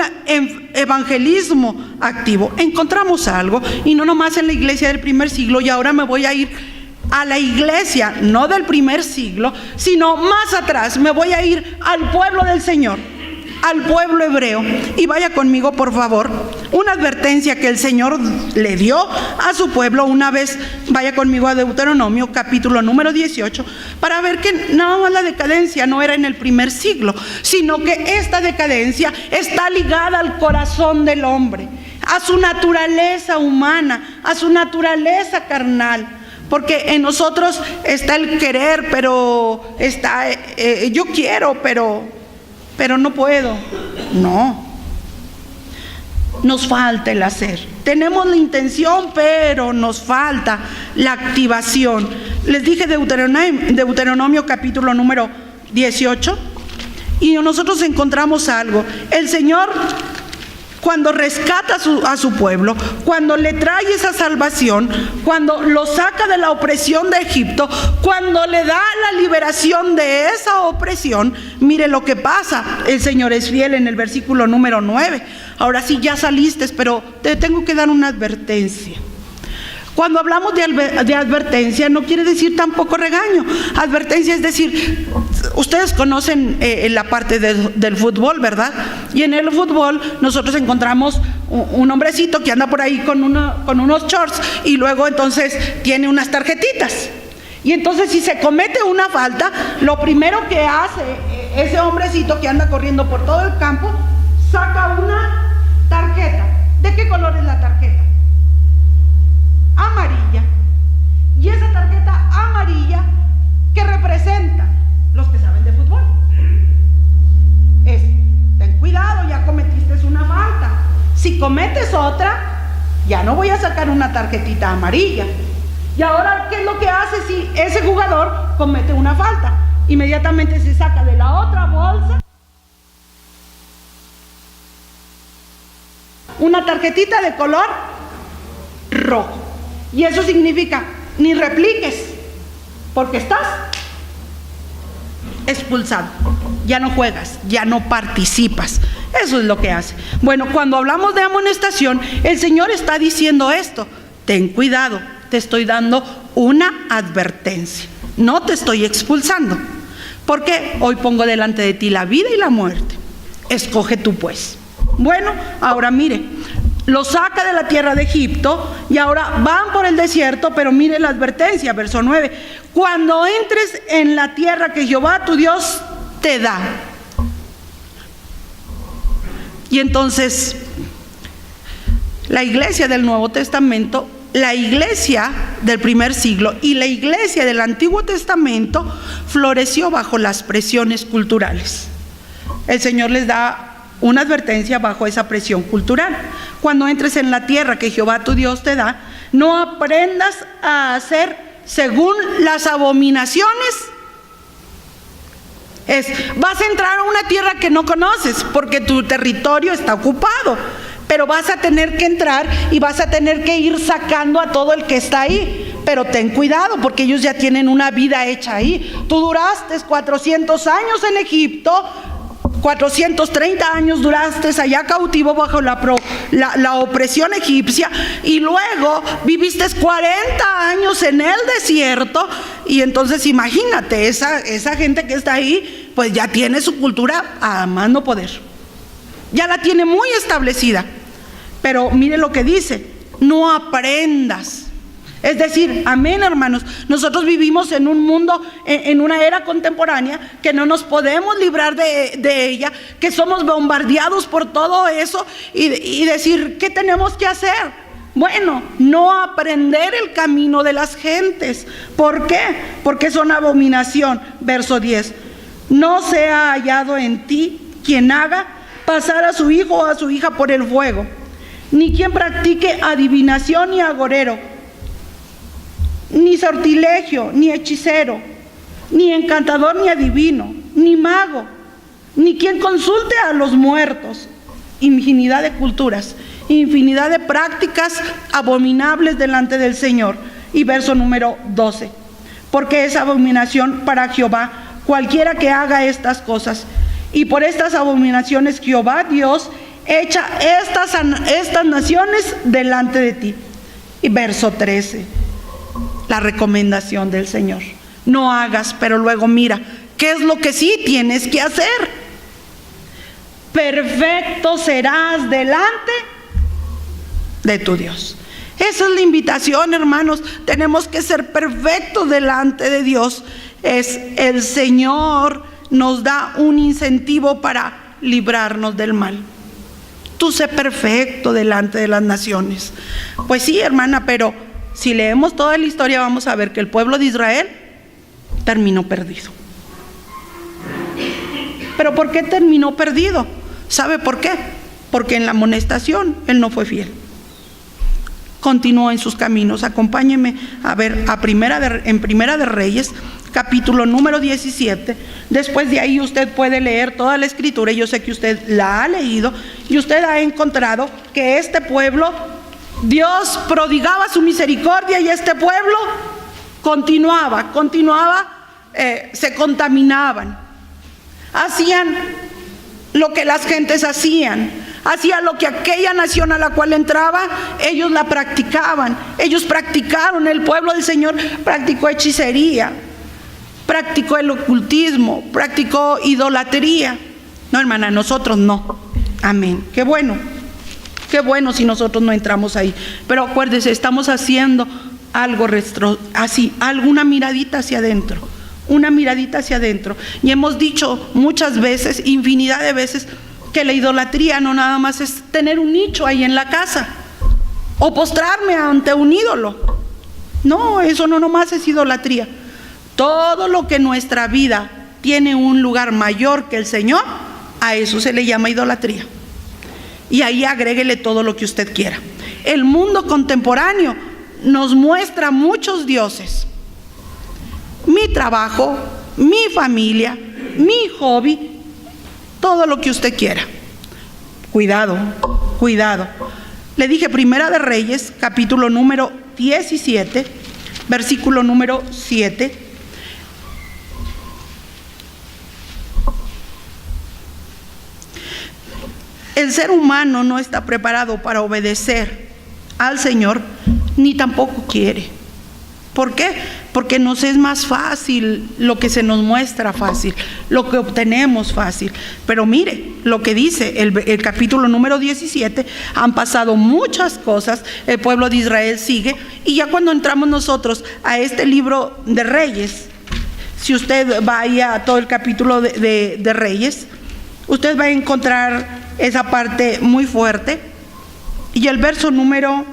evangelismo activo. Encontramos algo, y no nomás en la iglesia del primer siglo, y ahora me voy a ir a la iglesia, no del primer siglo, sino más atrás. Me voy a ir al pueblo del Señor, al pueblo hebreo. Y vaya conmigo, por favor, una advertencia que el Señor le dio a su pueblo una vez. Vaya conmigo a Deuteronomio, capítulo número 18, para ver que nada más la decadencia no era en el primer siglo, sino que esta decadencia está ligada al corazón del hombre, a su naturaleza humana, a su naturaleza carnal. Porque en nosotros está el querer, pero está, yo quiero, pero no puedo. No. Nos falta el hacer. Tenemos la intención, pero nos falta la activación. Les dije Deuteronomio capítulo número 18, y nosotros encontramos algo. El Señor, cuando rescata a su pueblo, cuando le trae esa salvación, cuando lo saca de la opresión de Egipto, cuando le da la liberación de esa opresión, mire lo que pasa. El Señor es fiel en el versículo número 9. Ahora sí, ya saliste, pero te tengo que dar una advertencia. Cuando hablamos de advertencia, no quiere decir tampoco regaño. Advertencia es decir, ustedes conocen la parte del fútbol, ¿verdad? Y en el fútbol nosotros encontramos un hombrecito que anda por ahí con unos shorts, y luego entonces tiene unas tarjetitas. Y entonces, si se comete una falta, lo primero que hace ese hombrecito que anda corriendo por todo el campo, saca una tarjeta. ¿De qué color es la tarjeta? Amarilla. Y esa tarjeta amarilla, ¿qué representa? Los que saben de fútbol, es: ten cuidado, ya cometiste una falta. Si cometes otra, ya no voy a sacar una tarjetita amarilla. Y ahora, ¿qué es lo que hace si ese jugador comete una falta? Inmediatamente se saca de la otra bolsa una tarjetita de color rojo. Y eso significa: ni repliques, porque estás expulsado, ya no juegas, ya no participas. Eso es lo que hace. Bueno, cuando hablamos de amonestación, el Señor está diciendo esto: ten cuidado, te estoy dando una advertencia, no te estoy expulsando, porque hoy pongo delante de ti la vida y la muerte, escoge tú pues. Bueno, ahora mire, lo saca de la tierra de Egipto y ahora van por el desierto, pero mire la advertencia, verso 9: cuando entres en la tierra que Jehová tu Dios te da. Y entonces, la iglesia del Nuevo Testamento, la iglesia del primer siglo y la iglesia del Antiguo Testamento floreció bajo las presiones culturales. El Señor les da una advertencia bajo esa presión cultural: cuando entres en la tierra que Jehová tu Dios te da, no aprendas a hacer según las abominaciones. Vas a entrar a una tierra que no conoces, porque tu territorio está ocupado, pero vas a tener que entrar y vas a tener que ir sacando a todo el que está ahí. Pero ten cuidado, porque ellos ya tienen una vida hecha ahí. Tú duraste 400 años en Egipto, 430 años duraste allá cautivo bajo la opresión egipcia, y luego viviste 40 años en el desierto. Y entonces imagínate, esa gente que está ahí, pues ya tiene su cultura a más no poder, ya la tiene muy establecida. Pero mire lo que dice: no aprendas. Es decir, amén, hermanos, nosotros vivimos en un mundo, en una era contemporánea, que no nos podemos librar de ella, que somos bombardeados por todo eso, y decir, ¿qué tenemos que hacer? Bueno, no aprender el camino de las gentes. ¿Por qué? Porque son abominación. Verso 10: no sea hallado en ti quien haga pasar a su hijo o a su hija por el fuego, ni quien practique adivinación ni agorero, ni sortilegio, ni hechicero, ni encantador, ni adivino, ni mago, ni quien consulte a los muertos. Infinidad de culturas, infinidad de prácticas abominables delante del Señor. Y verso número 12. Porque es abominación para Jehová cualquiera que haga estas cosas. Y por estas abominaciones Jehová Dios echa estas naciones delante de ti. Y verso 13. La recomendación del Señor. No hagas, pero luego mira, ¿qué es lo que sí tienes que hacer? Perfecto serás delante de tu Dios. Esa es la invitación, hermanos. Tenemos que ser perfectos delante de Dios. El Señor nos da un incentivo para librarnos del mal. Tú sé perfecto delante de las naciones. Pues sí, hermana, pero si leemos toda la historia vamos a ver que el pueblo de Israel terminó perdido. ¿Pero por qué terminó perdido? ¿Sabe por qué? Porque en la amonestación él no fue fiel. Continuó en sus caminos. Acompáñeme a ver en Primera de Reyes, capítulo número 17. Después de ahí usted puede leer toda la escritura. Yo sé que usted la ha leído y usted ha encontrado que este pueblo, Dios prodigaba su misericordia y este pueblo continuaba, se contaminaban. Hacían lo que las gentes hacían. Hacía lo que aquella nación a la cual entraba, ellos la practicaban. Ellos practicaron, el pueblo del Señor practicó hechicería, practicó el ocultismo, practicó idolatría. No, hermana, nosotros no. Amén. Qué bueno si nosotros no entramos ahí. Pero acuérdese, estamos haciendo algo alguna miradita hacia adentro. Una miradita hacia adentro. Y hemos dicho muchas veces, infinidad de veces, que la idolatría no nada más es tener un nicho ahí en la casa o postrarme ante un ídolo. No, eso no nomás es idolatría. Todo lo que en nuestra vida tiene un lugar mayor que el Señor, a eso se le llama idolatría. Y ahí agréguele todo lo que usted quiera. El mundo contemporáneo nos muestra muchos dioses. Mi trabajo, mi familia, mi hobby, todo lo que usted quiera. Cuidado. Le dije Primera de Reyes, capítulo número 17, versículo número 7. El ser humano no está preparado para obedecer al Señor, ni tampoco quiere. ¿Por qué? Porque nos es más fácil lo que se nos muestra fácil, lo que obtenemos fácil. Pero mire lo que dice el capítulo número 17, han pasado muchas cosas, el pueblo de Israel sigue, y ya cuando entramos nosotros a este libro de Reyes, si usted vaya a todo el capítulo de Reyes, usted va a encontrar esa parte muy fuerte, y el verso número...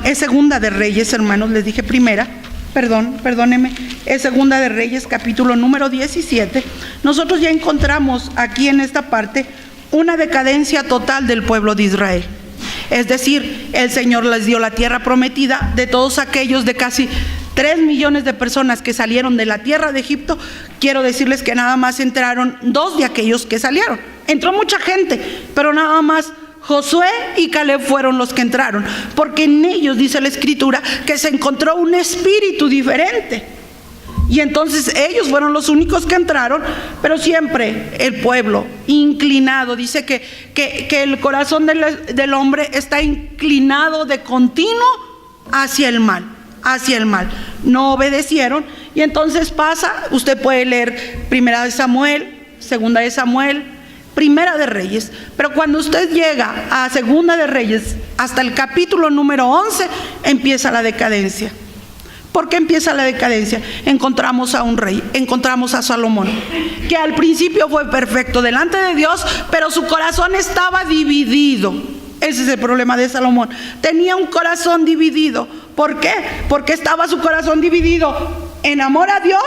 es Segunda de Reyes, hermanos, les dije primera, perdónenme, es Segunda de Reyes, capítulo número 17. Nosotros ya encontramos aquí en esta parte una decadencia total del pueblo de Israel. Es decir, el Señor les dio la tierra prometida. De todos aquellos, de casi 3 millones de personas que salieron de la tierra de Egipto, quiero decirles que nada más entraron 2 de aquellos que salieron. Entró mucha gente, pero nada más Josué y Caleb fueron los que entraron, porque en ellos dice la escritura que se encontró un espíritu diferente, y entonces ellos fueron los únicos que entraron. Pero siempre el pueblo inclinado, dice que el corazón del hombre está inclinado de continuo hacia el mal, no obedecieron. Y entonces pasa, usted puede leer Primera de Samuel, Segunda de Samuel, Primera de Reyes, pero cuando usted llega a Segunda de Reyes, hasta el capítulo número 11, empieza la decadencia. ¿Por qué empieza la decadencia? Encontramos a un rey, encontramos a Salomón, que al principio fue perfecto delante de Dios, pero su corazón estaba dividido. Ese es el problema de Salomón. Tenía un corazón dividido. ¿Por qué? Porque estaba su corazón dividido en amor a Dios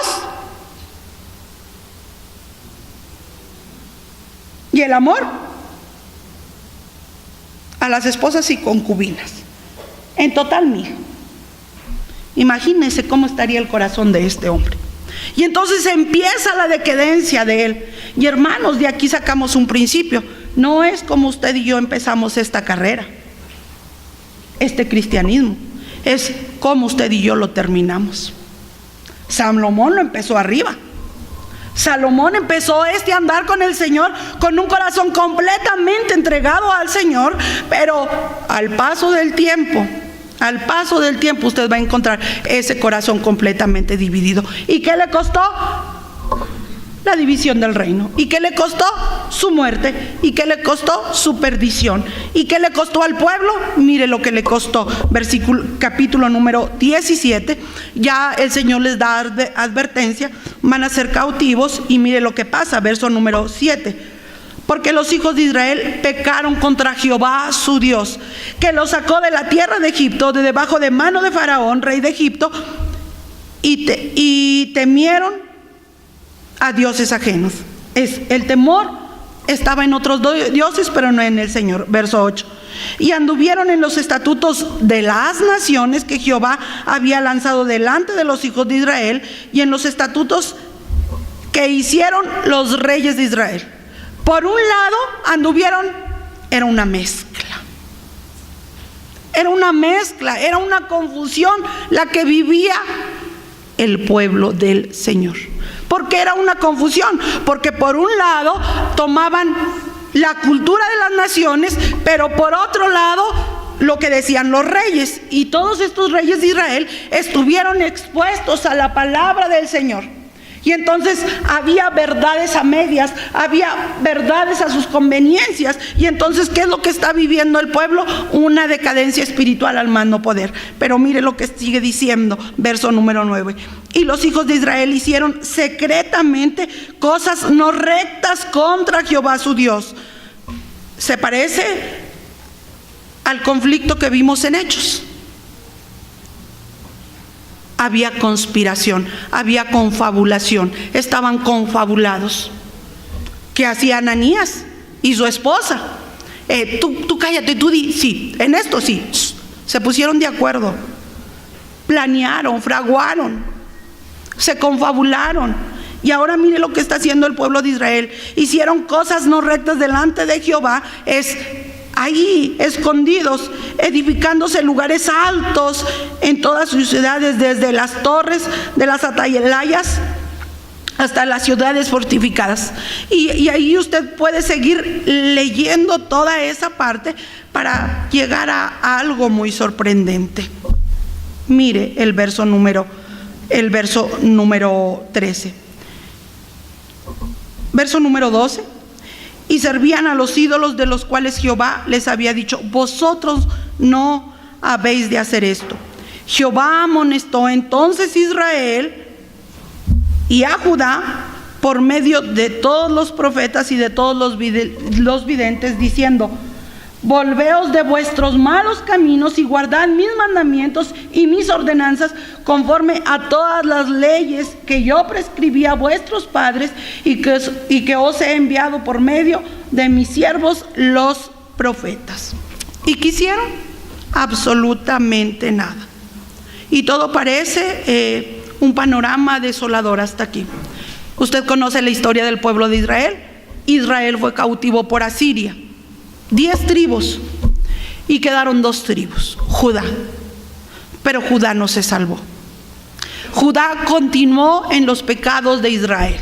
y el amor a las esposas y concubinas. En total 1000. Imagínense cómo estaría el corazón de este hombre. Y entonces empieza la decadencia de él. Y hermanos, de aquí sacamos un principio. No es como usted y yo empezamos esta carrera, este cristianismo. Es como usted y yo lo terminamos. Salomón lo empezó arriba. Salomón empezó a andar con el Señor con un corazón completamente entregado al Señor, pero al paso del tiempo usted va a encontrar ese corazón completamente dividido. ¿Y qué le costó? La división del reino. ¿Y qué le costó? Su muerte. ¿Y qué le costó? Su perdición. ¿Y qué le costó al pueblo? Mire lo que le costó. Capítulo número 17. Ya el Señor les da advertencia. Van a ser cautivos. Y mire lo que pasa. Verso número 7. Porque los hijos de Israel pecaron contra Jehová su Dios, que los sacó de la tierra de Egipto, de debajo de mano de Faraón, rey de Egipto, y temieron a dioses ajenos. El temor estaba en otros dioses, pero no en el Señor. Verso 8. Y anduvieron en los estatutos de las naciones que Jehová había lanzado delante de los hijos de Israel, y en los estatutos que hicieron los reyes de Israel. Por un lado anduvieron, era una mezcla, era una confusión la que vivía el pueblo del Señor. ¿Por qué era una confusión? Porque por un lado tomaban la cultura de las naciones, pero por otro lado lo que decían los reyes. Y todos estos reyes de Israel estuvieron expuestos a la palabra del Señor. Y entonces había verdades a medias, había verdades a sus conveniencias. Y entonces, ¿qué es lo que está viviendo el pueblo? Una decadencia espiritual al más no poder. Pero mire lo que sigue diciendo, verso número 9. Y los hijos de Israel hicieron secretamente cosas no rectas contra Jehová su Dios. Se parece al conflicto que vimos en Hechos. Había conspiración, había confabulación, estaban confabulados. ¿Qué hacía Ananías y su esposa? Tú cállate, tú di, sí, en esto sí. Se pusieron de acuerdo, planearon, fraguaron, se confabularon. Y ahora mire lo que está haciendo el pueblo de Israel. Hicieron cosas no rectas delante de Jehová, ahí escondidos, edificándose lugares altos en todas sus ciudades, desde las torres de las atalayas hasta las ciudades fortificadas. Y ahí usted puede seguir leyendo toda esa parte para llegar a algo muy sorprendente. Mire el verso número 13. Verso número 12. Y servían a los ídolos de los cuales Jehová les había dicho: vosotros no habéis de hacer esto. Jehová amonestó entonces a Israel y a Judá por medio de todos los profetas y de todos los videntes, diciendo: volveos de vuestros malos caminos y guardad mis mandamientos y mis ordenanzas conforme a todas las leyes que yo prescribí a vuestros padres y que os he enviado por medio de mis siervos los profetas. ¿Y qué hicieron? Absolutamente nada. Y todo parece un panorama desolador hasta aquí. Usted conoce la historia del pueblo de Israel. Israel fue cautivo por Asiria. 10 tribus y quedaron 2 tribus, Judá. Pero Judá no se salvó. Judá continuó en los pecados de Israel,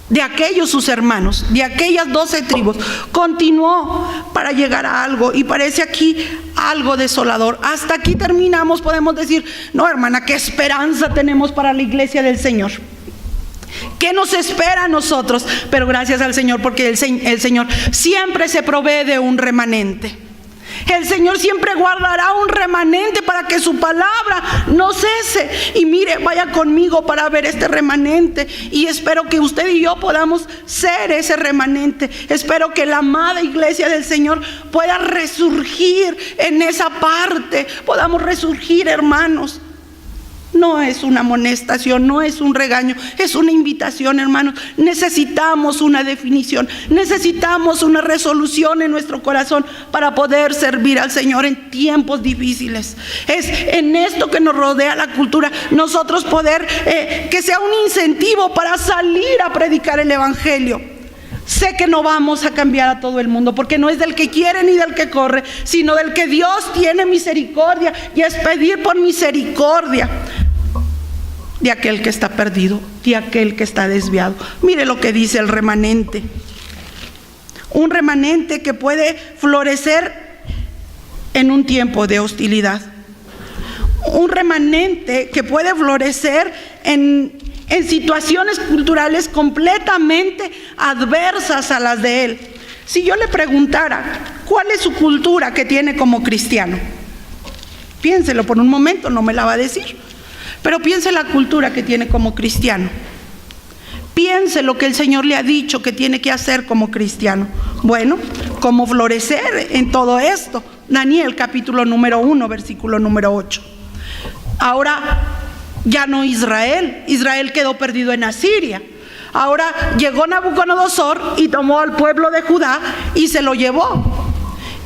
de aquellos sus hermanos, de aquellas 12 tribus. Continuó para llegar a algo, y parece aquí algo desolador. Hasta aquí terminamos, podemos decir: no, hermana, qué esperanza tenemos para la iglesia del Señor. ¿Qué nos espera a nosotros? Pero gracias al Señor, porque el Señor siempre se provee de un remanente. El Señor siempre guardará un remanente para que su palabra no cese. Y mire, vaya conmigo para ver este remanente. Y espero que usted y yo podamos ser ese remanente. Espero que la amada iglesia del Señor pueda resurgir en esa parte. Podamos resurgir, hermanos. No es una amonestación, no es un regaño, es una invitación, hermanos. Necesitamos una definición, necesitamos una resolución en nuestro corazón para poder servir al Señor en tiempos difíciles. Es en esto que nos rodea la cultura, nosotros poder, que sea un incentivo para salir a predicar el Evangelio. Sé que no vamos a cambiar a todo el mundo, porque no es del que quiere ni del que corre, sino del que Dios tiene misericordia, y es pedir por misericordia de aquel que está perdido, de aquel que está desviado. Mire lo que dice el remanente. Un remanente que puede florecer en un tiempo de hostilidad. Un remanente que puede florecer en situaciones culturales completamente adversas a las de él. Si yo le preguntara, ¿cuál es su cultura que tiene como cristiano? Piénselo por un momento, no me la va a decir. Pero piense la cultura que tiene como cristiano. Piense lo que el Señor le ha dicho que tiene que hacer como cristiano. Bueno, ¿cómo florecer en todo esto? Daniel capítulo número 1, versículo número 8. Ahora ya no Israel quedó perdido en Asiria. Ahora llegó Nabucodonosor y tomó al pueblo de Judá y se lo llevó.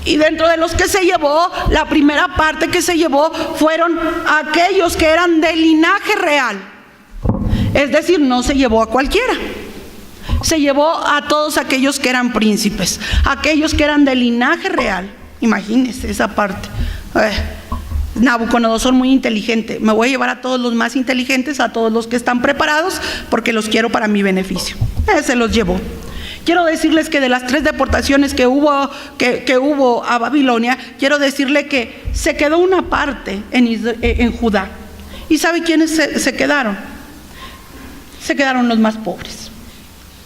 Y dentro de los que se llevó, la primera parte que se llevó fueron aquellos que eran de linaje real. Es decir, no se llevó a cualquiera. Se llevó a todos aquellos que eran príncipes, aquellos que eran de linaje real. Imagínense esa parte. Nabucodonosor muy inteligente. Me voy a llevar a todos los más inteligentes, a todos los que están preparados, porque los quiero para mi beneficio. Se los llevó. Quiero decirles que de las 3 deportaciones que hubo a Babilonia, quiero decirle que se quedó una parte en Judá. ¿Y sabe quiénes se quedaron? Se quedaron los más pobres.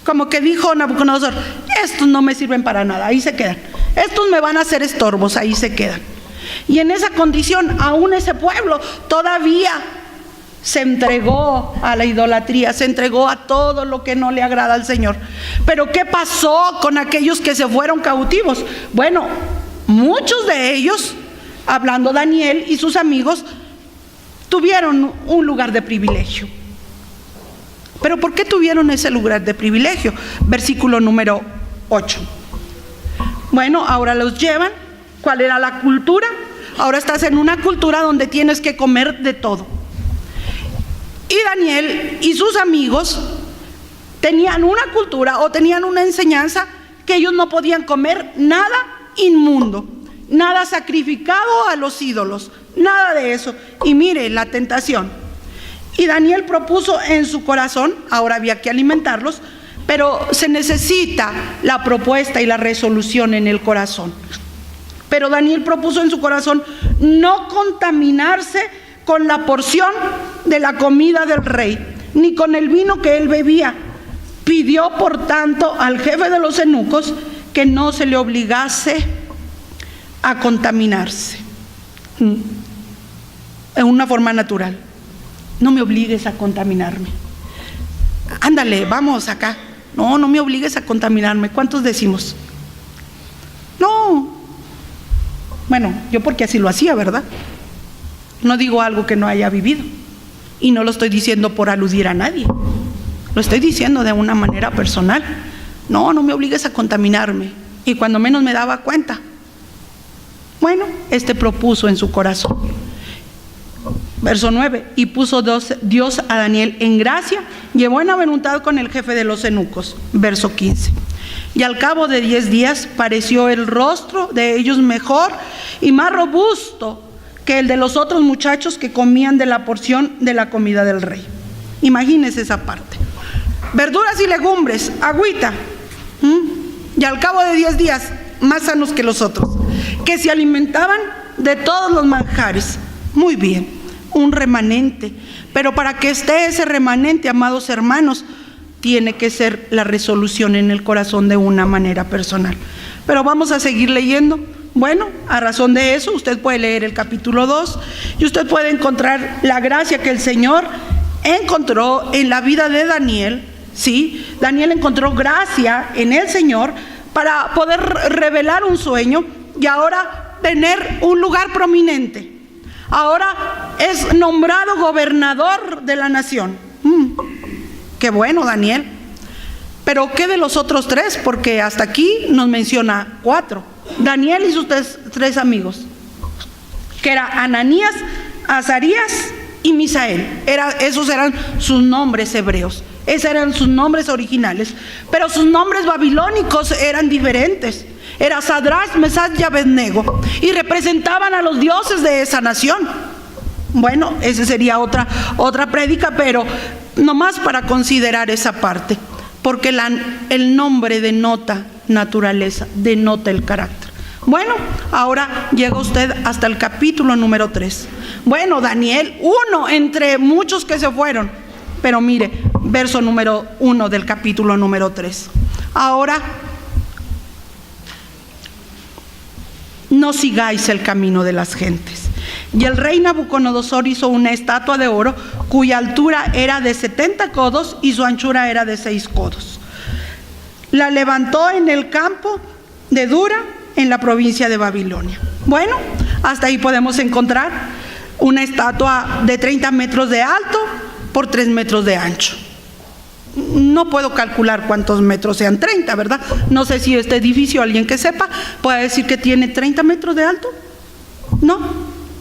Como que dijo Nabucodonosor, estos no me sirven para nada, ahí se quedan. Estos me van a hacer estorbos, ahí se quedan. Y en esa condición, aún ese pueblo todavía se entregó a la idolatría, se entregó a todo lo que no le agrada al Señor. Pero ¿qué pasó con aquellos que se fueron cautivos? Bueno, muchos de ellos, hablando Daniel y sus amigos, tuvieron un lugar de privilegio. ¿Pero por qué tuvieron ese lugar de privilegio? Versículo número 8. Bueno, ahora los llevan. ¿Cuál era la cultura? Ahora estás en una cultura donde tienes que comer de todo. Y Daniel y sus amigos tenían una cultura o tenían una enseñanza que ellos no podían comer nada inmundo, nada sacrificado a los ídolos, nada de eso. Y mire la tentación. Y Daniel propuso en su corazón, ahora había que alimentarlos, pero se necesita la propuesta y la resolución en el corazón. Pero Daniel propuso en su corazón no contaminarse con la porción de la comida del rey, ni con el vino que él bebía. Pidió, por tanto, al jefe de los eunucos que no se le obligase a contaminarse. En una forma natural. No me obligues a contaminarme. Ándale, vamos acá. No me obligues a contaminarme. ¿Cuántos decimos? No. Bueno, yo porque así lo hacía, ¿verdad? No digo algo que no haya vivido. Y no lo estoy diciendo por aludir a nadie. Lo estoy diciendo de una manera personal. No me obligues a contaminarme. Y cuando menos me daba cuenta. Bueno, propuso en su corazón. Verso 9. Y puso Dios a Daniel en gracia y en buena voluntad con el jefe de los eunucos. Verso 15. Y al cabo de 10 días pareció el rostro de ellos mejor y más robusto que el de los otros muchachos que comían de la porción de la comida del rey. Imagínense esa parte. Verduras y legumbres, agüita. Y al cabo de 10 días, más sanos que los otros, que se alimentaban de todos los manjares. Muy bien, un remanente. Pero para que esté ese remanente, amados hermanos, tiene que ser la resolución en el corazón de una manera personal. Pero vamos a seguir leyendo. Bueno, a razón de eso, usted puede leer el capítulo 2 y usted puede encontrar la gracia que el Señor encontró en la vida de Daniel. Sí, Daniel encontró gracia en el Señor para poder revelar un sueño y ahora tener un lugar prominente. ahora es nombrado gobernador de la nación. Qué bueno, Daniel. Pero ¿qué de los otros 3? Porque hasta aquí nos menciona 4. Daniel y sus 3 amigos, que era Ananías, Azarías y Misael. Esos eran sus nombres hebreos, esos eran sus nombres originales. Pero sus nombres babilónicos eran diferentes. Era Sadrach, Mesach y Abednego, y representaban a los dioses de esa nación. Bueno, esa sería otra prédica, pero nomás para considerar esa parte, porque el nombre denota naturaleza, denota el carácter. Bueno, ahora llega usted hasta el capítulo número 3. Bueno, Daniel, uno entre muchos que se fueron, pero mire, verso número 1 del capítulo número 3. Ahora, no sigáis el camino de las gentes. Y el rey Nabucodonosor hizo una estatua de oro cuya altura era de 70 codos y su anchura era de 6 codos. La levantó en el campo de Dura, en la provincia de Babilonia. Bueno, hasta ahí podemos encontrar una estatua de 30 metros de alto por 3 metros de ancho. No puedo calcular cuántos metros sean 30, ¿verdad? No sé si este edificio, alguien que sepa, puede decir que tiene 30 metros de alto. ¿No?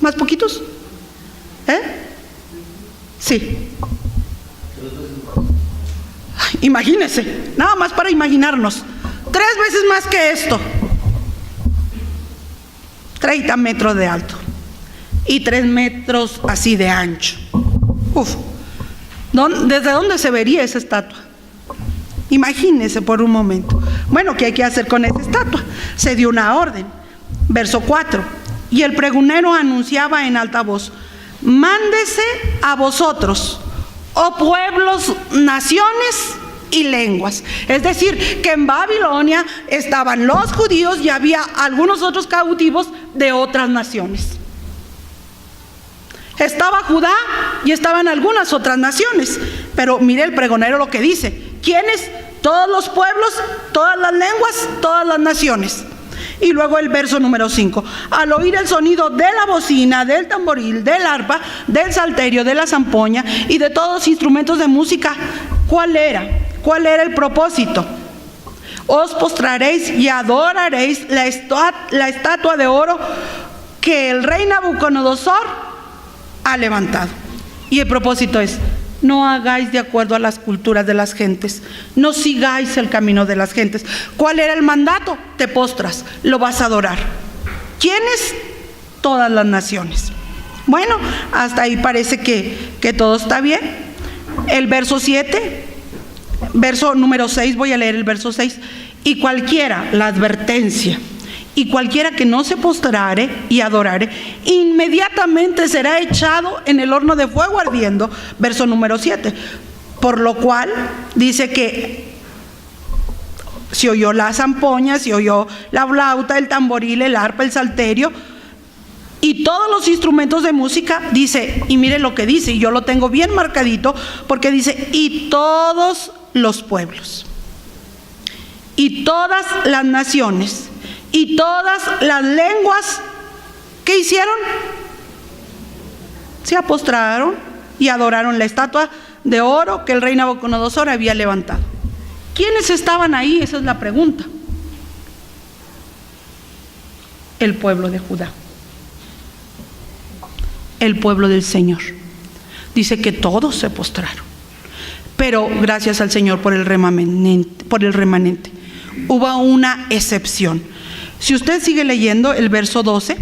¿Más poquitos? Sí. Ay, imagínense, nada más para imaginarnos, 3 veces más que esto. 30 metros de alto y 3 metros así de ancho. ¿Desde dónde se vería esa estatua? Imagínense por un momento. Bueno, ¿qué hay que hacer con esa estatua? Se dio una orden. Verso 4. Y el pregonero anunciaba en alta voz: mándese a vosotros, oh pueblos, naciones y lenguas. Es decir, que en Babilonia estaban los judíos y había algunos otros cautivos de otras naciones. Estaba Judá y estaban algunas otras naciones. Pero mire el pregonero lo que dice: ¿quiénes? Todos los pueblos, todas las lenguas, todas las naciones. Y luego el verso número 5: al oír el sonido de la bocina, del tamboril, del arpa, del salterio, de la zampoña y de todos los instrumentos de música, ¿cuál era? ¿Cuál era el propósito? Os postraréis y adoraréis la estatua de oro que el rey Nabucodonosor ha levantado. Y el propósito es: no hagáis de acuerdo a las culturas de las gentes, no sigáis el camino de las gentes. ¿Cuál era el mandato? Te postras, lo vas a adorar. ¿Quiénes? Todas las naciones. Bueno, hasta ahí parece que todo está bien. El verso 7, verso número 6, voy a leer el verso 6. Y cualquiera, la advertencia, y cualquiera que no se postrare y adorare, inmediatamente será echado en el horno de fuego ardiendo. Verso número 7. Por lo cual dice que se oyó la zampoña, se oyó la flauta, el tamboril, el arpa, el salterio y todos los instrumentos de música. Dice, y mire lo que dice, y yo lo tengo bien marcadito, porque dice: y todos los pueblos, y todas las naciones, y todas las lenguas, ¿qué hicieron? Se postraron y adoraron la estatua de oro que el rey Nabucodonosor había levantado. ¿Quiénes estaban ahí? Esa es la pregunta. El pueblo de Judá, el pueblo del Señor. Dice que todos se postraron, pero gracias al Señor por el remanente. Hubo una excepción. Si usted sigue leyendo el verso 12,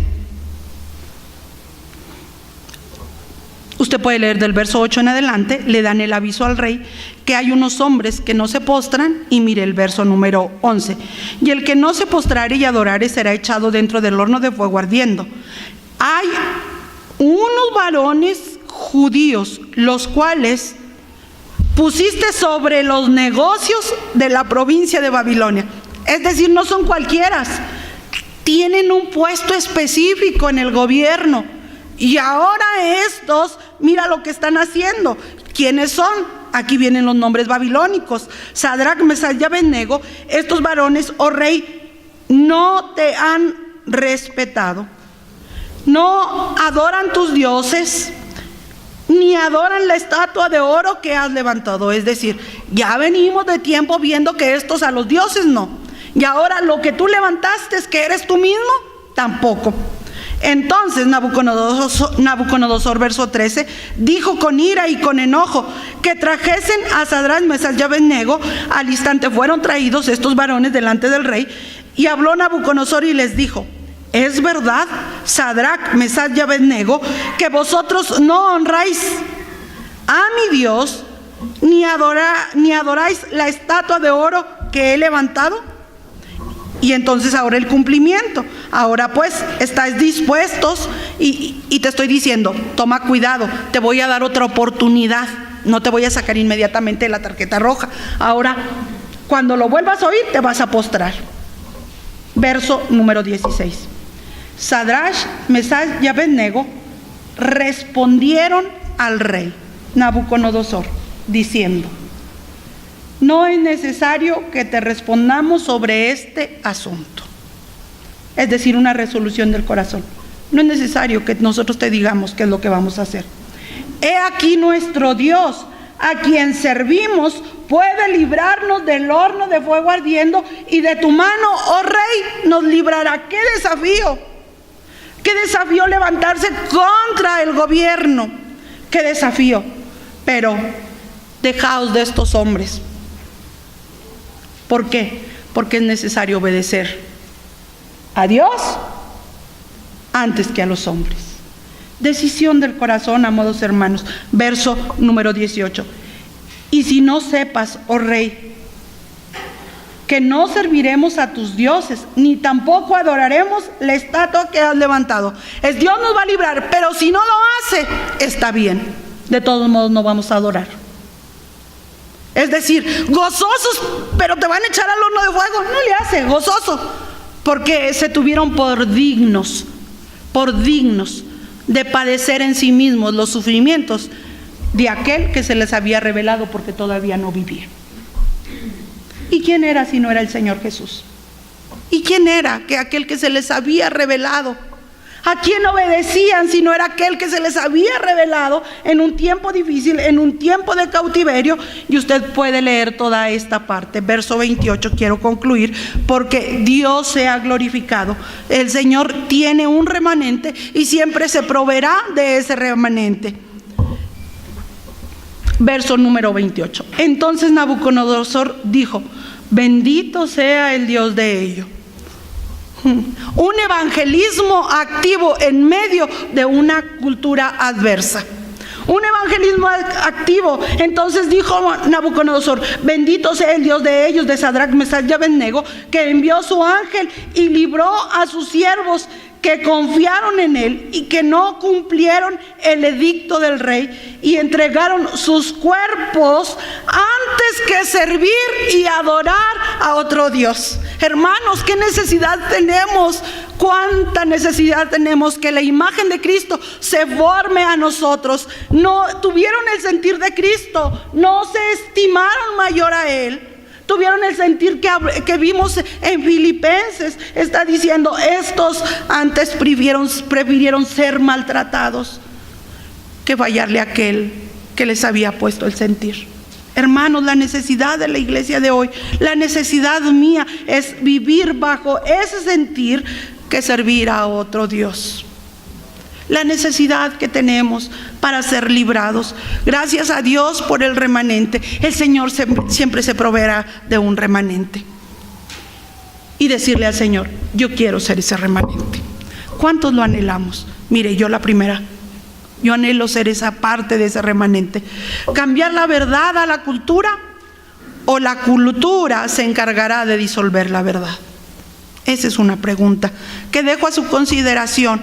usted puede leer del verso 8 en adelante. Le dan el aviso al rey que hay unos hombres que no se postran, y mire el verso número 11: y el que no se postrare y adorare será echado dentro del horno de fuego ardiendo. Hay unos varones judíos, los cuales pusiste sobre los negocios de la provincia de Babilonia. Es decir, no son cualquieras, tienen un puesto específico en el gobierno. Y ahora estos, mira lo que están haciendo. ¿Quiénes son? Aquí vienen los nombres babilónicos: Sadrach, Mesach y Abednego. Estos varones, oh rey, no te han respetado, no adoran tus dioses, ni adoran la estatua de oro que has levantado. Es decir, ya venimos de tiempo viendo que estos a los dioses no. Y ahora lo que tú levantaste, que eres tú mismo, tampoco. Entonces Nabucodonosor, verso 13, dijo con ira y con enojo que trajesen a Sadrach, Mesach y Abednego. Al instante fueron traídos estos varones delante del rey, y habló Nabucodonosor y les dijo: es verdad, Sadrach, Mesach y Abednego, que vosotros no honráis a mi Dios, ni adoráis la estatua de oro que he levantado. Y entonces ahora el cumplimiento. Ahora pues estáis dispuestos, y te estoy diciendo, toma cuidado, te voy a dar otra oportunidad, no te voy a sacar inmediatamente la tarjeta roja. Ahora, cuando lo vuelvas a oír, te vas a postrar. Verso número 16. Sadrach, Mesach y Abednego respondieron al rey Nabucodonosor diciendo: no es necesario que te respondamos sobre este asunto. Es decir, una resolución del corazón. No es necesario que nosotros te digamos qué es lo que vamos a hacer. He aquí nuestro Dios, a quien servimos, puede librarnos del horno de fuego ardiendo, y de tu mano, oh rey, nos librará. ¡Qué desafío! ¡Qué desafío levantarse contra el gobierno! ¡Qué desafío! Pero dejaos de estos hombres. ¿Por qué? Porque es necesario obedecer a Dios antes que a los hombres. Decisión del corazón, amados hermanos. Verso número 18. Y si no sepas, oh rey, que no serviremos a tus dioses, ni tampoco adoraremos la estatua que has levantado. Es Dios nos va a librar, pero si no lo hace, está bien. De todos modos no vamos a adorar. Es decir, gozosos, pero te van a echar al horno de fuego. No le hace, gozoso, porque se tuvieron por dignos de padecer en sí mismos los sufrimientos de aquel que se les había revelado, porque todavía no vivía. ¿Y quién era si no era el Señor Jesús? ¿Y quién era que aquel que se les había revelado? ¿A quién obedecían si no era aquel que se les había revelado en un tiempo difícil, en un tiempo de cautiverio? Y usted puede leer toda esta parte. Verso 28, quiero concluir, porque Dios sea glorificado. El Señor tiene un remanente y siempre se proveerá de ese remanente. Verso número 28. Entonces Nabucodonosor dijo: bendito sea el Dios de ellos. Un evangelismo activo en medio de una cultura adversa. Un evangelismo activo. Entonces dijo Nabucodonosor: bendito sea el Dios de ellos, de Sadrach, Mesach y Abednego, que envió su ángel y libró a sus siervos que confiaron en él y que no cumplieron el edicto del rey y entregaron sus cuerpos antes que servir y adorar a otro Dios. Hermanos, ¿qué necesidad tenemos? ¿Cuánta necesidad tenemos que la imagen de Cristo se forme a nosotros? No tuvieron el sentir de Cristo, no se estimaron mayor a Él. Tuvieron el sentir que vimos en Filipenses. Está diciendo: estos antes prefirieron ser maltratados que fallarle a aquel que les había puesto el sentir. Hermanos, la necesidad de la iglesia de hoy, la necesidad mía, es vivir bajo ese sentir que servir a otro Dios. La necesidad que tenemos para ser librados. Gracias a Dios por el remanente. El Señor siempre se proveerá de un remanente. Y decirle al Señor: yo quiero ser ese remanente. ¿Cuántos lo anhelamos? Mire, yo la primera. Yo anhelo ser esa parte de ese remanente. ¿Cambiar la verdad a la cultura? ¿O la cultura se encargará de disolver la verdad? Esa es una pregunta que dejo a su consideración.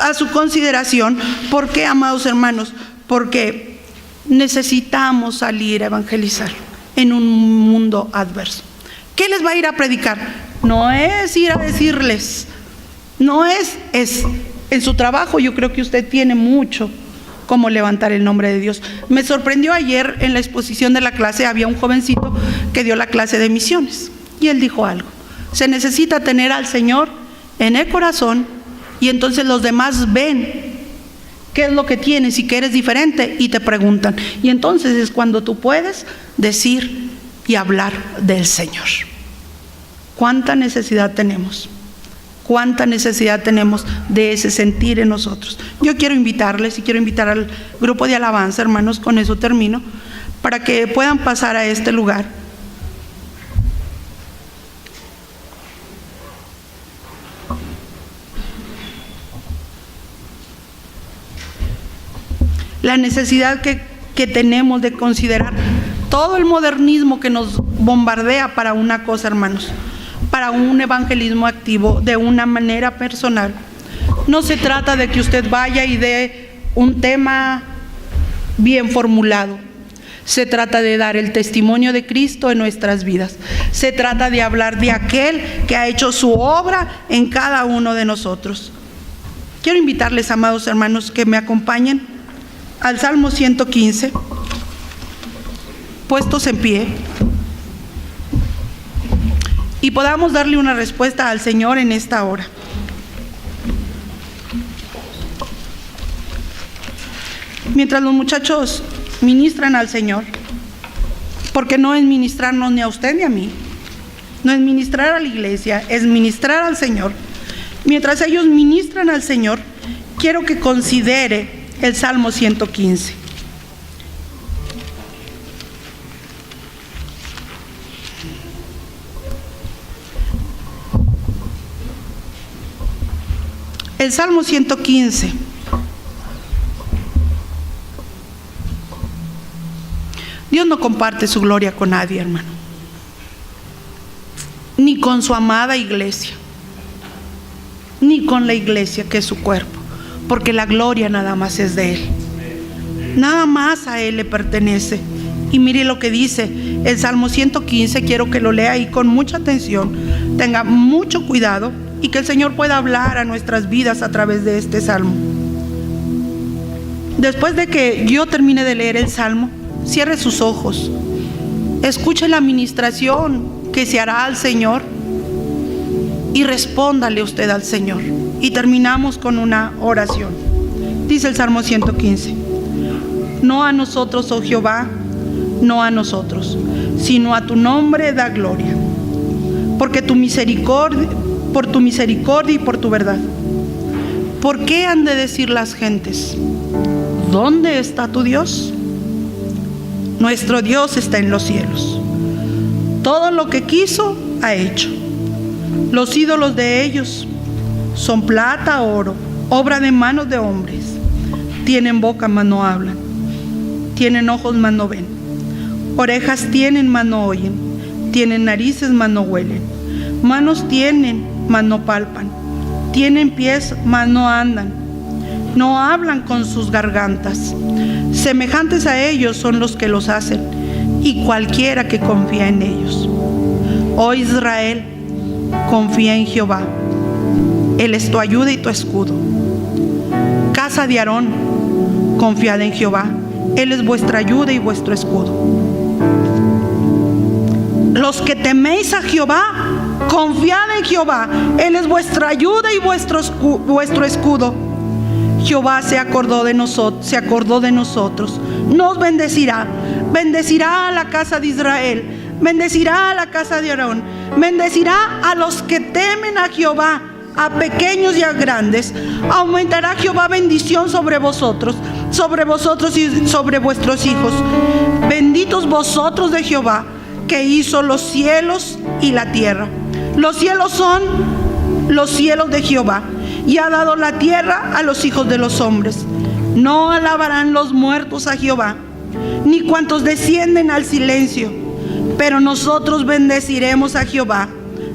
A su consideración. ¿Por qué, amados hermanos? Porque necesitamos salir a evangelizar en un mundo adverso. ¿Qué les va a ir a predicar? No es ir a decirles, no es en su trabajo. Yo creo que usted tiene mucho cómo levantar el nombre de Dios. Me sorprendió ayer en la exposición de la clase, había un jovencito que dio la clase de misiones y él dijo algo: se necesita tener al Señor en el corazón y entonces los demás ven qué es lo que tienes y que eres diferente y te preguntan. Y entonces es cuando tú puedes decir y hablar del Señor. ¿Cuánta necesidad tenemos? ¿Cuánta necesidad tenemos de ese sentir en nosotros? Yo quiero invitarles y quiero invitar al grupo de alabanza, hermanos, con eso termino, para que puedan pasar a este lugar. La necesidad que tenemos de considerar todo el modernismo que nos bombardea para una cosa, hermanos, para un evangelismo activo de una manera personal. No se trata de que usted vaya y dé un tema bien formulado. Se trata de dar el testimonio de Cristo en nuestras vidas. Se trata de hablar de aquel que ha hecho su obra en cada uno de nosotros. Quiero invitarles, amados hermanos, que me acompañen al Salmo 115, puestos en pie, y podamos darle una respuesta al Señor en esta hora. Mientras los muchachos ministran al Señor, porque no es ministrarnos ni a usted ni a mí, no es ministrar a la iglesia, es ministrar al Señor. Mientras ellos ministran al Señor, quiero que considere el Salmo 115. El Salmo 115. Dios no comparte su gloria con nadie, hermano, ni con su amada iglesia, ni con la iglesia que es su cuerpo, porque la gloria nada más es de Él, nada más a Él le pertenece. Y mire lo que dice el Salmo 115, quiero que lo lea ahí con mucha atención, tenga mucho cuidado, y que el Señor pueda hablar a nuestras vidas a través de este Salmo. Después de que yo termine de leer el Salmo, cierre sus ojos, escuche la administración que se hará al Señor y respóndale usted al Señor. Y terminamos con una oración. Dice el Salmo 115: no a nosotros, oh Jehová, no a nosotros, sino a tu nombre da gloria, porque por tu misericordia y por tu verdad. ¿Por qué han de decir las gentes: ¿dónde está tu Dios? Nuestro Dios está en los cielos. Todo lo que quiso ha hecho. Los ídolos de ellos son plata, oro, obra de manos de hombres. Tienen boca, mas no hablan. Tienen ojos, mas no ven. Orejas tienen, mas no oyen. Tienen narices, mas no huelen. Manos tienen, mas no palpan. Tienen pies, mas no andan. No hablan con sus gargantas. Semejantes a ellos son los que los hacen, y cualquiera que confía en ellos. Oh Israel, confía en Jehová. Él es tu ayuda y tu escudo. Casa de Aarón, confiad en Jehová. Él es vuestra ayuda y vuestro escudo. Los que teméis a Jehová, confiad en Jehová. Él es vuestra ayuda y vuestro escudo. Jehová se acordó de nosotros. Nos bendecirá. Bendecirá a la casa de Israel. Bendecirá a la casa de Aarón. Bendecirá a los que temen a Jehová, a pequeños y a grandes. Aumentará Jehová bendición sobre vosotros y sobre vuestros hijos. Benditos vosotros de Jehová, que hizo los cielos y la tierra. Los cielos son los cielos de Jehová, y ha dado la tierra a los hijos de los hombres. No alabarán los muertos a Jehová, ni cuantos descienden al silencio, pero nosotros bendeciremos a Jehová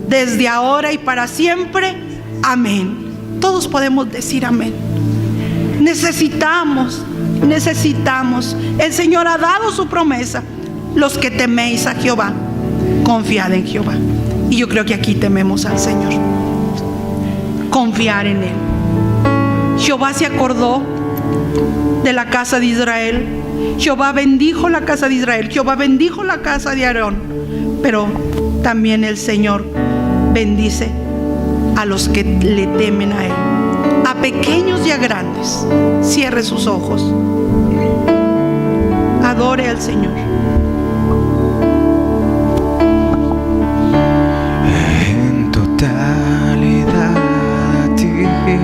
desde ahora y para siempre. Amén. Todos podemos decir amén. Necesitamos. El Señor ha dado su promesa. Los que teméis a Jehová, confiad en Jehová. Y yo creo que aquí tememos al Señor. Confiar en Él. Jehová se acordó de la casa de Israel. Jehová bendijo la casa de Israel. Jehová bendijo la casa de Aarón. Pero también el Señor bendice a los que le temen a Él. a pequeños y a grandes. Cierre sus ojos. Adore al Señor. En totalidad a ti me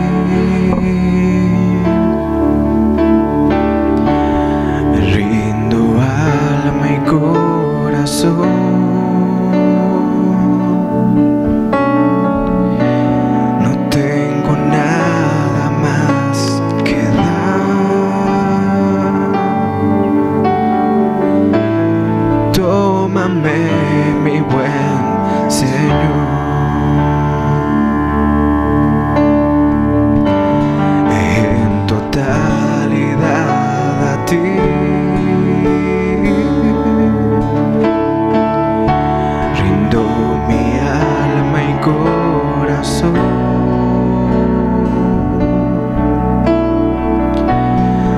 rindo alma y corazón. Mi buen Señor, en totalidad a ti rindo mi alma y corazón.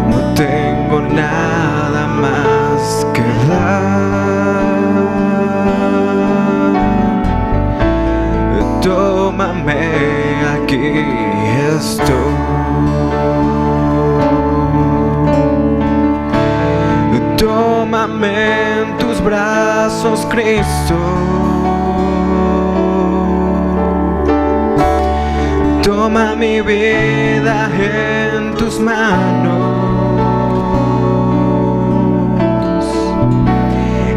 No tengo nada más que dar. Tómame, aquí estoy. Tómame en tus brazos, Cristo. Toma mi vida en tus manos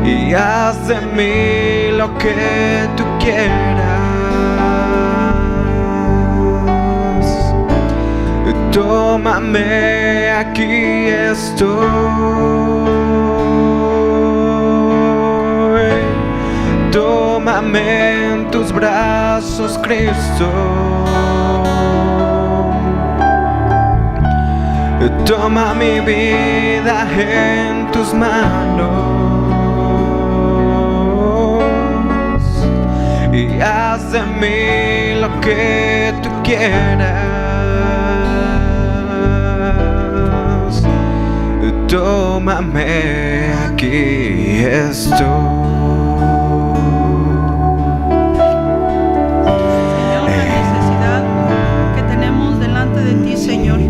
y haz de mí lo que tú quieras. Tómame, aquí estoy. Tómame en tus brazos, Cristo. Toma mi vida en tus manos y haz de mí lo que tú quieras. Tómame, aquí estoy. Señor, la necesidad que tenemos delante de ti, Señor.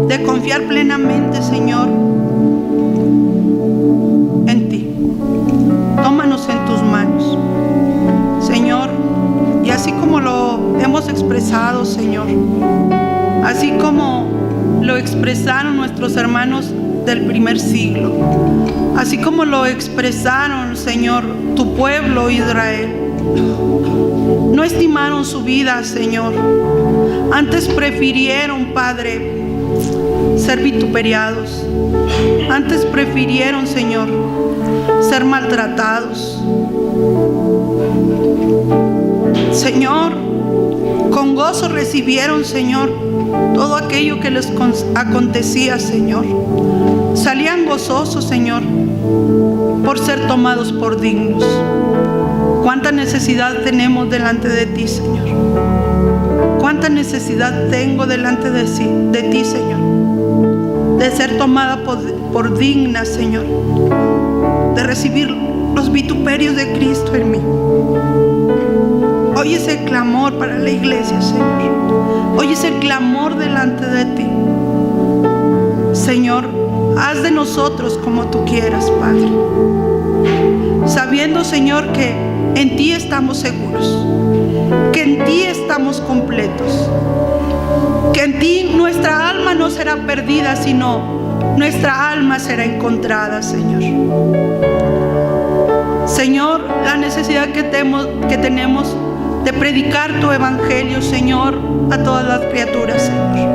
De confiar plenamente, Señor, en ti. Tómanos en tus manos, Señor. Y así como lo hemos expresado, Señor, así como lo expresaron nuestros hermanos del primer siglo, así como lo expresaron, Señor, tu pueblo Israel, no estimaron su vida, Señor. Antes prefirieron, Padre, ser vituperiados. Antes prefirieron, Señor, ser maltratados. Señor, con gozo recibieron, Señor, todo aquello que les acontecía, Señor. Salían gozosos, Señor, por ser tomados por dignos. Cuánta necesidad tenemos delante de ti, Señor. Cuánta necesidad tengo delante de ti, Señor, de ser tomada por digna, Señor, de recibir los vituperios de Cristo en mí. Hoy es el clamor para la iglesia, Señor. Hoy es el clamor delante de ti. Señor, haz de nosotros como tú quieras, Padre. Sabiendo, Señor, que en ti estamos seguros, que en ti estamos completos, que en ti nuestra alma no será perdida, sino nuestra alma será encontrada, Señor. Señor, la necesidad que tenemos de predicar tu evangelio, Señor, a todas las criaturas, Señor.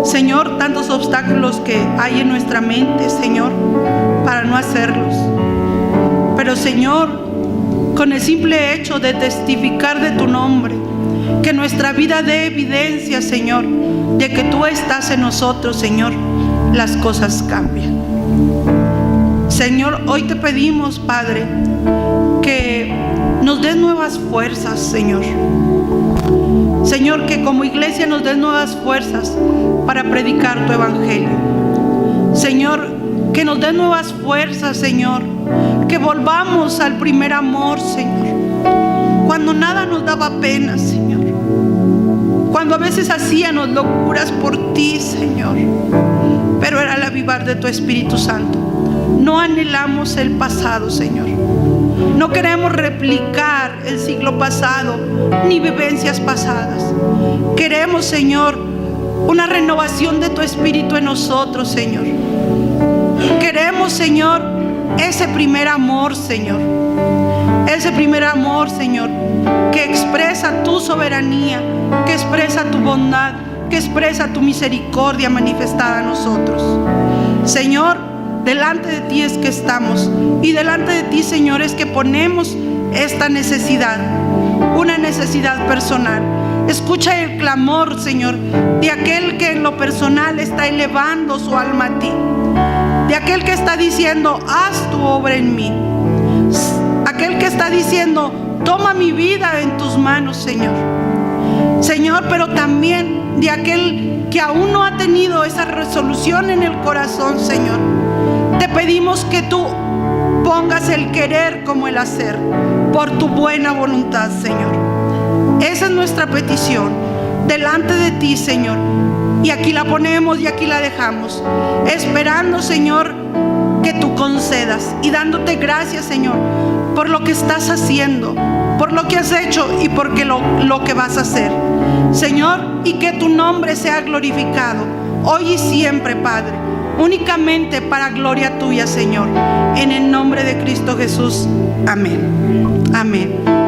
Señor, tantos obstáculos que hay en nuestra mente, Señor, para no hacerlos. Pero, Señor, con el simple hecho de testificar de tu nombre, que nuestra vida dé evidencia, Señor, de que tú estás en nosotros, Señor, las cosas cambian. Señor, hoy te pedimos, Padre, que nos des nuevas fuerzas, Señor. Señor, que como iglesia nos des nuevas fuerzas para predicar tu evangelio. Señor, que nos dé nuevas fuerzas, Señor, que volvamos al primer amor, Señor, cuando nada nos daba pena, Señor, cuando a veces hacíamos locuras por ti, Señor, pero era el avivar de tu Espíritu Santo. No anhelamos el pasado, Señor. No queremos replicar el siglo pasado ni vivencias pasadas. Queremos, Señor, una renovación de tu Espíritu en nosotros, Señor. Queremos, Señor, ese primer amor, Señor. Ese primer amor, Señor, que expresa tu soberanía, que expresa tu bondad, que expresa tu misericordia manifestada a nosotros. Señor, delante de ti es que estamos, y delante de ti, Señor, es que ponemos esta necesidad, una necesidad personal. Escucha el clamor, Señor, de aquel que en lo personal está elevando su alma a ti, de aquel que está diciendo: haz tu obra en mí, aquel que está diciendo: toma mi vida en tus manos, Señor. Señor, pero también de aquel que aún no ha tenido esa resolución en el corazón, Señor. Te pedimos que tú pongas el querer como el hacer, por tu buena voluntad, Señor. Esa es nuestra petición delante de ti, Señor. Y aquí la ponemos y aquí la dejamos, esperando, Señor, que tú concedas, y dándote gracias, Señor, por lo que estás haciendo, por lo que has hecho y por lo que vas a hacer, Señor, y que tu nombre sea glorificado hoy y siempre, Padre, únicamente para gloria tuya, Señor, en el nombre de Cristo Jesús. Amén. Amén.